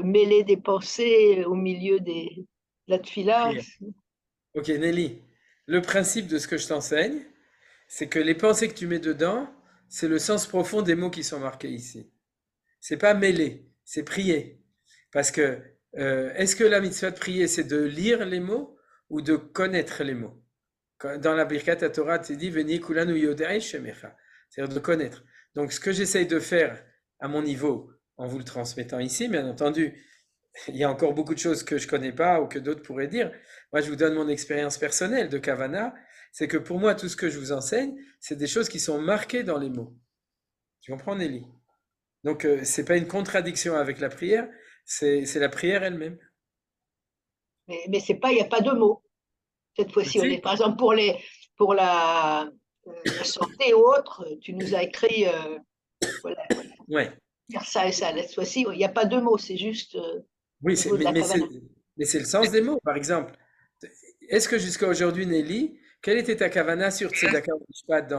mêler des pensées au milieu de la tefila? Prière. Ok, Nelly, le principe de ce que je t'enseigne, c'est que les pensées que tu mets dedans, c'est le sens profond des mots qui sont marqués ici. C'est pas mêler, c'est prier. Parce que, est-ce que la mitzvah de prier, c'est de lire les mots ou de connaître les mots? Dans la Birkat Torah, tu dis, Veni kulanu yodei shemecha, c'est-à-dire de connaître. Donc, ce que j'essaye de faire à mon niveau, en vous le transmettant ici, bien entendu, il y a encore beaucoup de choses que je connais pas ou que d'autres pourraient dire. Moi, je vous donne mon expérience personnelle de Kavana. C'est que pour moi, tout ce que je vous enseigne, c'est des choses qui sont marquées dans les mots. Tu comprends, Nelly? Donc, c'est pas une contradiction avec la prière, c'est la prière elle-même. Mais c'est pas, il n'y a pas de mots. Cette fois-ci, Si. par exemple, pour la santé ou autre, tu nous as écrit voilà, Ouais. faire ça et ça. Cette fois-ci, il n'y a pas de mots, c'est juste Oui, au niveau de la kavana. mais c'est le sens des mots. Par exemple, est-ce que jusqu'à aujourd'hui, Nelly, quelle était ta kavana sur Tzedaka ou Mishpat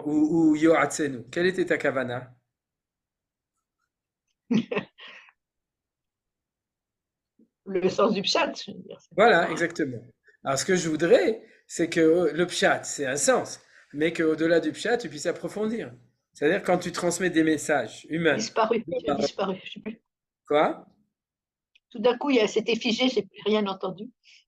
ou Yoatzenu? Quelle était ta kavana? Le sens du pshat, je veux dire. Voilà, exactement. Alors, ce que je voudrais, c'est que le pshat, c'est un sens, mais qu'au-delà du pshat, tu puisses approfondir. C'est-à-dire quand tu transmets des messages humains. Disparu, tu as disparu. Je sais plus. Quoi? Tout d'un coup, c'était figé, j'ai plus rien entendu.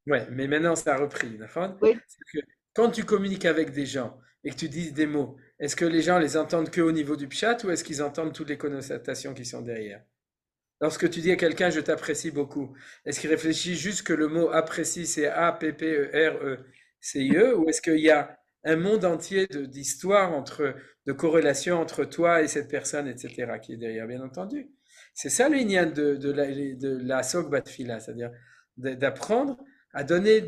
Ouais, mais maintenant ça a repris, d'accord? Oui. C'est que quand tu communiques avec des gens et que tu dis des mots, est-ce que les gens les entendent que au niveau du pshat ou est-ce qu'ils entendent toutes les connotations qui sont derrière? Lorsque tu dis à quelqu'un je t'apprécie beaucoup, est-ce qu'il réfléchit juste que le mot apprécie c'est A-P-P-E-R-E-C-I-E ou est-ce qu'il y a un monde entier d'histoire de corrélation entre toi et cette personne, etc., qui est derrière, bien entendu. C'est ça l'union de la Sogbat Fila, c'est-à-dire d'apprendre à donner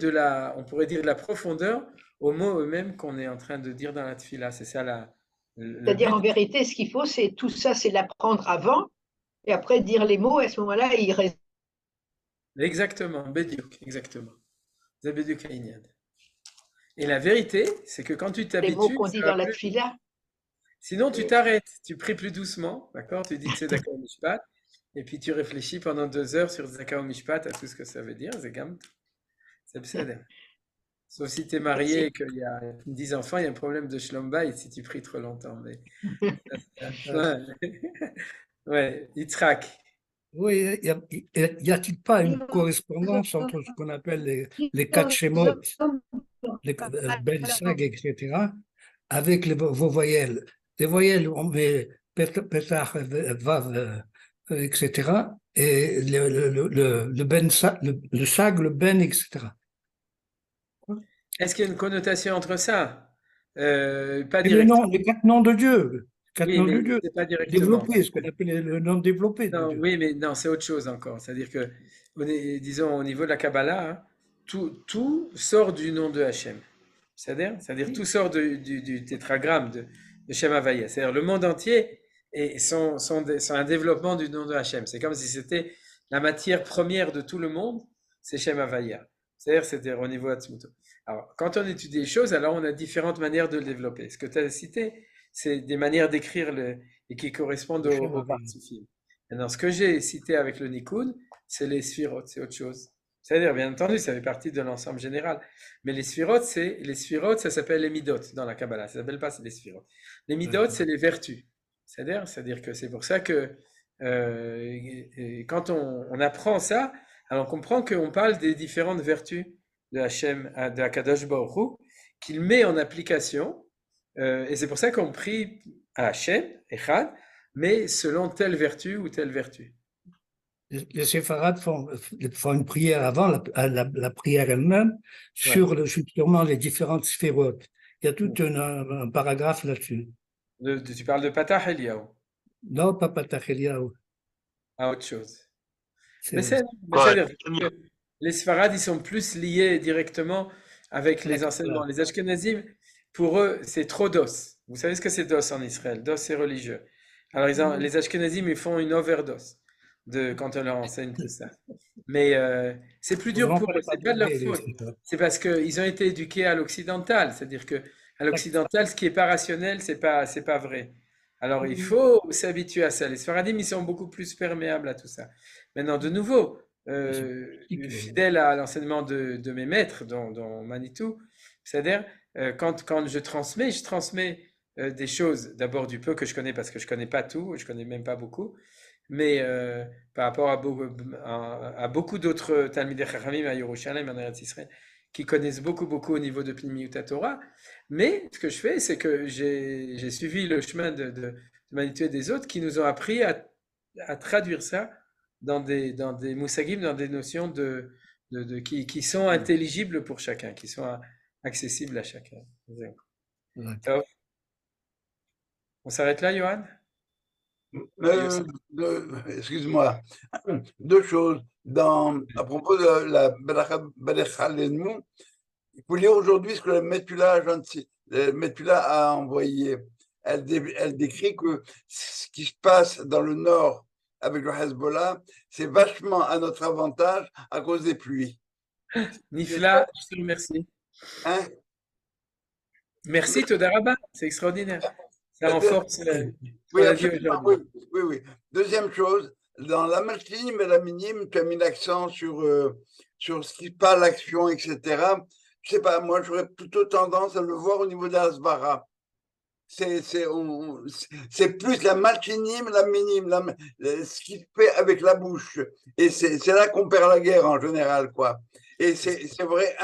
on pourrait dire de la profondeur aux mots eux-mêmes qu'on est en train de dire dans la Tfila. C'est ça le C'est-à-dire, but. en vérité, ce qu'il faut, c'est tout ça, c'est l'apprendre avant, et après dire les mots, et à ce moment-là, il reste. Exactement, Bediuk, exactement. C'est Bediuk Haïniad. Et la vérité, c'est que quand tu Les t'habitues, mots qu'on dit ça va dans la plus. tefila. Sinon, tu t'arrêtes, tu pries plus doucement, d'accord? Tu dis Tzedaka Mishpat, et puis tu réfléchis pendant 2 heures sur Tzedaka Mishpat à tout ce que ça veut dire, c'est gamme. C'est Besséder. Sauf si tu es marié et qu'il y a 10 enfants, il y a un problème de Shlom Bayit si tu pries trop longtemps. Mais... ouais, Yitzhak. Oui, y a-t-il pas une correspondance entre ce qu'on appelle les quatre Shemot, les Ben Sag, etc., avec vos voyelles? Les voyelles, on met Petach, Vav, etc., et le Ben Sag, le Sag, le Ben, etc. Est-ce qu'il y a une connotation entre ça? Pas Et directement. les quatre noms de Dieu, Oui, mais c'est pas directement. développés, ce qu'on appelle le nom développé de Non, Dieu. oui, mais non, c'est autre chose encore. C'est-à-dire que, disons, au niveau de la Kabbalah, hein, tout sort du nom de Hachem. C'est-à-dire tout sort du tétragramme de Shem Havaya. C'est-à-dire le monde entier sont un développement du nom de Hachem. C'est comme si c'était la matière première de tout le monde, c'est Shem Havaya. C'est-à-dire au niveau Atzmuto. Alors, quand on étudie les choses, alors on a différentes manières de le développer. Ce que tu as cité, c'est des manières d'écrire et qui correspondent aux participes. Maintenant, ce que j'ai cité avec le Nikud, c'est les Sphirot, c'est autre chose. C'est-à-dire, bien entendu, ça fait partie de l'ensemble général. Mais les Sphirot, ça s'appelle les Midot dans la Kabbalah. Ça s'appelle pas les Sphirot. Les Midot, c'est les vertus. C'est-à-dire que c'est pour ça que quand on apprend ça, alors on comprend qu'on parle des différentes vertus de Hachem, de Hakadosh Baruch Hu, qu'il met en application. Et c'est pour ça qu'on prie à Hachem, Echad, mais selon telle vertu ou telle vertu. Les séfarades font une prière avant la prière elle-même sur justement les différentes sphérotes. Il y a tout un paragraphe là-dessus. Tu parles de Patah Eliyahu. Non, pas Patach Eliyahu. À autre chose. C'est- Mais c'est-à-dire que les séfarades, ils sont plus liés directement avec les enseignements. Les Ashkenazim, pour eux, c'est trop dos. Vous savez ce que c'est dos en Israël? Dos, c'est religieux. Alors, les Ashkenazim, ils font une overdose. quand on leur enseigne tout ça. Mais c'est plus dur Souvent, pour on eux, n'est pas c'est pas de leur tombé, faute. C'est parce qu'ils ont été éduqués à l'occidental. C'est-à-dire que à l'occidental, ce qui n'est pas rationnel, c'est pas vrai. Alors il faut s'habituer à ça. Les Sfaradim, ils sont beaucoup plus perméables à tout ça. Maintenant, de nouveau, fidèle à l'enseignement de mes maîtres, dont Manitou, c'est-à-dire quand je transmets des choses, d'abord du peu que je connais, parce que je connais pas tout, je connais même pas beaucoup, mais par rapport à beaucoup d'autres Talmidei Chachamim à Yerushalayim, en Eretz Israël, qui connaissent beaucoup au niveau de Pnimiut Torah. Mais ce que je fais, c'est que j'ai suivi le chemin de Manitou et des autres qui nous ont appris à traduire ça dans des moussagim, dans des notions qui sont intelligibles pour chacun, qui sont accessibles à chacun. Top. On s'arrête là, Johan? Excuse-moi, deux choses. À propos de la Beracha Lenou, il faut lire aujourd'hui ce que la Metula a envoyé. Elle décrit que ce qui se passe dans le nord avec le Hezbollah, c'est vachement à notre avantage à cause des pluies. Nifla, je te remercie. Hein? Merci, Todaraba, c'est extraordinaire. Ça renforce ce Oui, qu'on a dit absolument, aujourd'hui. oui. Deuxième chose, dans la Malchinim et la Minim, tu as mis l'accent sur ce qui passe, l'action, etc. Je sais pas, moi j'aurais plutôt tendance à le voir au niveau de l'Asbara. C'est plus la Malchinim, la Minim, ce qui se fait avec la bouche. Et c'est là qu'on perd la guerre en général, quoi. Et c'est vrai,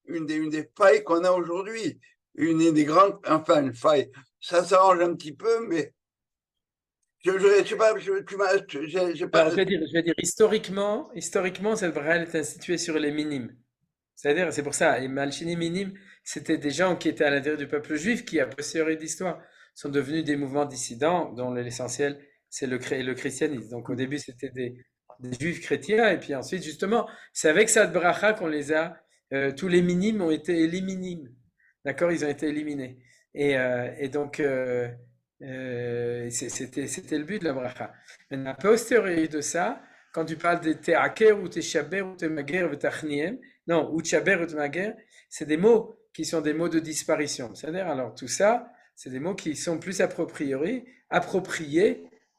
une des failles qu'on a aujourd'hui. Une des grandes, enfin une faille. Ça s'arrange un petit peu, mais je sais pas, j'ai pas. Alors, je vais dire, historiquement, cette bracha est instituée sur les minimes. C'est-à-dire, c'est pour ça, les Malchini minimes, c'était des gens qui étaient à l'intérieur du peuple juif, qui, a posteriori d'histoire, sont devenus des mouvements dissidents, dont l'essentiel, c'est le christianisme. Donc, au début, c'était des juifs chrétiens, et puis ensuite, justement, c'est avec cette bracha qu'on les a, tous les minimes ont été éliminés. D'accord? Ils ont été éliminés. Et donc, c'était le but de la bracha. Maintenant, a posteriori de ça, quand tu parles de te'aker ou te'shaber ou te'mager ou te'achniem, non, ou tchaber ou tmager, c'est des mots qui sont des mots de disparition. C'est-à-dire, alors tout ça, c'est des mots qui sont plus appropriés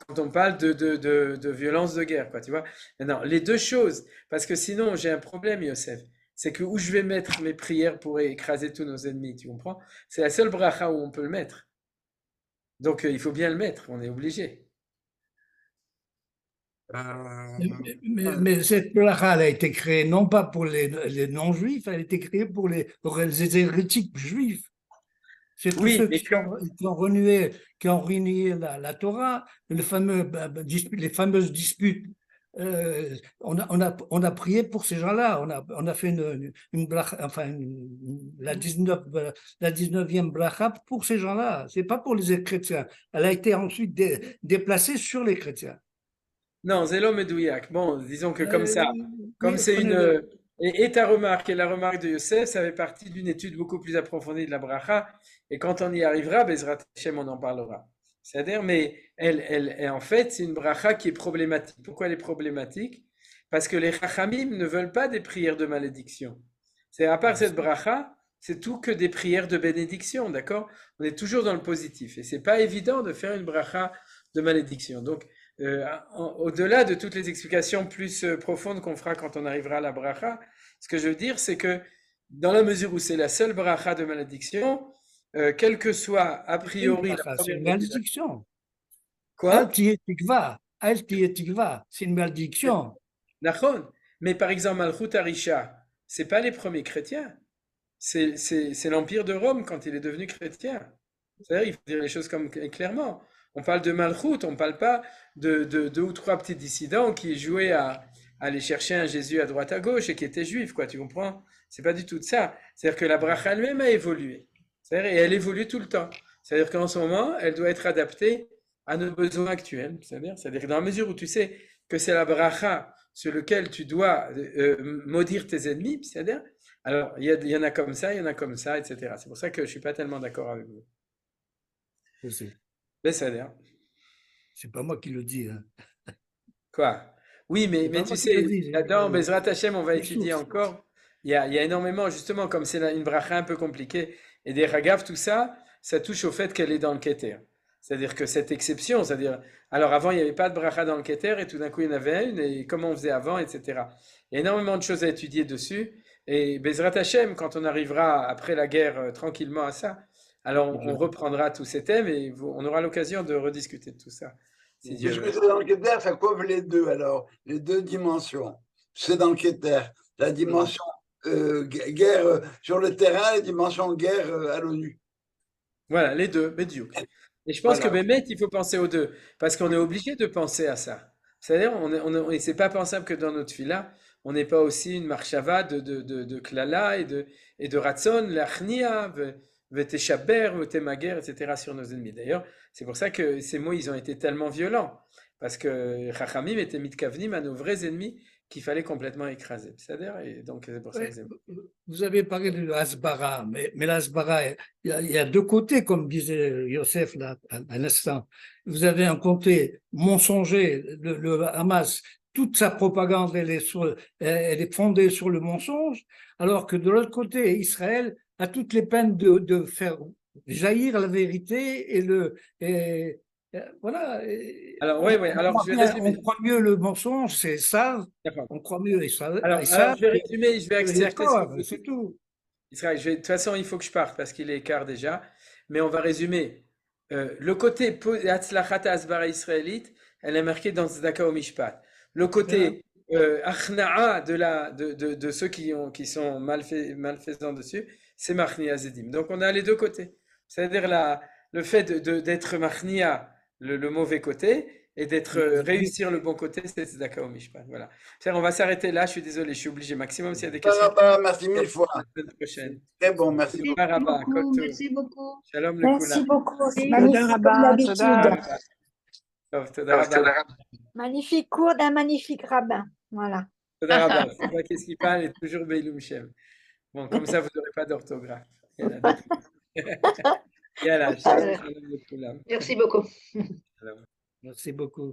quand on parle de violence de guerre, quoi, tu vois. Maintenant, les deux choses, parce que sinon j'ai un problème, Yosef, c'est que où je vais mettre mes prières pour écraser tous nos ennemis, tu comprends? C'est la seule bracha où on peut le mettre. Donc il faut bien le mettre, on est obligé. Mais cette bracha, elle a été créée non pas pour les non-juifs, elle a été créée pour les hérétiques juifs. C'est tous Oui, ceux mais qui ont renié la Torah, les fameuses disputes. On a prié pour ces gens-là. On a fait une bracha, enfin la 19e bracha pour ces gens-là. C'est pas pour les chrétiens. Elle a été ensuite déplacée sur les chrétiens. non, Zélo Medouillac. Bon, disons que comme ça, comme Oui, c'est prenez-le. Et ta remarque et la remarque de Yosef, ça fait partie d'une étude beaucoup plus approfondie de la bracha. Et quand on y arrivera, Bezrat Hashem, on en parlera. C'est-à-dire, mais en fait, c'est une bracha qui est problématique. Pourquoi elle est problématique? Parce que les Chachamim ne veulent pas des prières de malédiction. C'est à part cette bracha, c'est tout que des prières de bénédiction, d'accord? On est toujours dans le positif. Et c'est pas évident de faire une bracha de malédiction. Donc, au-delà de toutes les explications plus profondes qu'on fera quand on arrivera à la bracha, ce que je veux dire, c'est que dans la mesure où c'est la seule bracha de malédiction, quelle que soit a priori la C'est une première malédiction. Quoi? Al tiye tikva, c'est une malédiction. Nachon. Mais par exemple, Malchut Harisha, c'est pas les premiers chrétiens. C'est l'Empire de Rome quand il est devenu chrétien. C'est-à-dire, il faut dire les choses comme clairement. On parle de Malchut, on ne parle pas de deux ou trois petits dissidents qui jouaient à aller chercher un Jésus à droite à gauche et qui étaient juifs, quoi, tu comprends? C'est pas du tout de ça. C'est-à-dire que la bracha elle-même a évolué. C'est-à-dire, et elle évolue tout le temps. C'est-à-dire qu'en ce moment, elle doit être adaptée à nos besoins actuels. C'est-à-dire que dans la mesure où tu sais que c'est la bracha sur lequel tu dois maudire tes ennemis, c'est-à-dire, alors il y en a comme ça, il y en a comme ça, etc. C'est pour ça que je suis pas tellement d'accord avec vous. Je sais. Mais c'est-à-dire. C'est pas moi qui le dis. Hein. Quoi? Oui, mais C'est pas tu moi qui le sais, dis, là-dedans, Bezrat Hashem, on va les étudier sources. encore. Il y a énormément, justement, comme c'est une bracha un peu compliquée, et des ragav, tout ça, ça touche au fait qu'elle est dans le Keter. C'est-à-dire que cette exception, c'est-à-dire, alors avant, il n'y avait pas de bracha dans le Keter, et tout d'un coup, il y en avait une, et comment on faisait avant, etc. Il y a énormément de choses à étudier dessus, et Bezrat Hashem, quand on arrivera après la guerre tranquillement à ça, alors on reprendra tous ces thèmes, et on aura l'occasion de rediscuter de tout ça, si Dieu Puisque veut. c'est dans le Keter, ça couvre les deux alors, les deux dimensions. C'est dans le Keter, la dimension guerre sur le terrain, la dimension guerre à l'ONU. Voilà, les deux, Bediou. Et je pense que Voilà. Bémet, il faut penser aux deux, parce qu'on est obligé de penser à ça. C'est-à-dire, et c'est pas pensable que dans notre fila, on n'ait pas aussi une marchava de klala et de ratson, l'achnia, veteshaber, vetemager, etc. sur nos ennemis. D'ailleurs, c'est pour ça que ces mots, ils ont été tellement violents, parce que Chachamim était mitkavnim à nos vrais ennemis qu'il fallait complètement écraser. C'est-à-dire, et donc c'est pour ça que Ouais, c'est... vous avez parlé de l'Asbara, mais l'Asbara, il y a deux côtés, comme disait Youssef là, à l'instant. Vous avez un côté mensonger, le Hamas, toute sa propagande, elle est fondée sur le mensonge, alors que de l'autre côté, Israël a toutes les peines de faire jaillir la vérité voilà. Alors, oui, oui, alors je vais On résumer. croit mieux le mensonge, c'est ça. D'accord. On croit mieux Israël Alors, je vais résumer, je vais que accepter ce que Yaakov, vous c'est dites. tout. Israël, de toute façon, il faut que je parte parce qu'il est quart déjà. Mais on va résumer. Le côté Hatzlachata Asbara israélite, elle est marquée dans Tzedaka au Mishpat. Le côté Achna'a de ceux qui sont malfaisants dessus, c'est Machnia Zedim. Donc on a les deux côtés. C'est-à-dire le fait d'être Machnia, le mauvais côté, et d'être réussir le bon côté, c'est Tzedaka au Mishpat. Voilà. C'est-à-dire, on va s'arrêter là. Je suis désolé, je suis obligé. Maximum s'il y a des questions. Merci mille fois. La semaine prochaine. Très bon, merci beaucoup. Tודה Rabba, beaucoup, Koto. merci beaucoup. Shalom Merci לכולם. beaucoup. C'est Et- magnifique comme d'habitude. טוב, תודה רבה. Magnifique cours d'un magnifique rabbin. Voilà. תודה רבה. C'est vrai qu'est-ce qui parle est toujours Beilum Shem. Bon, comme ça, vous n'aurez pas d'orthographe. יאללה, יאללה, shalom לכולם. Merci beaucoup. Shalom. Merci beaucoup.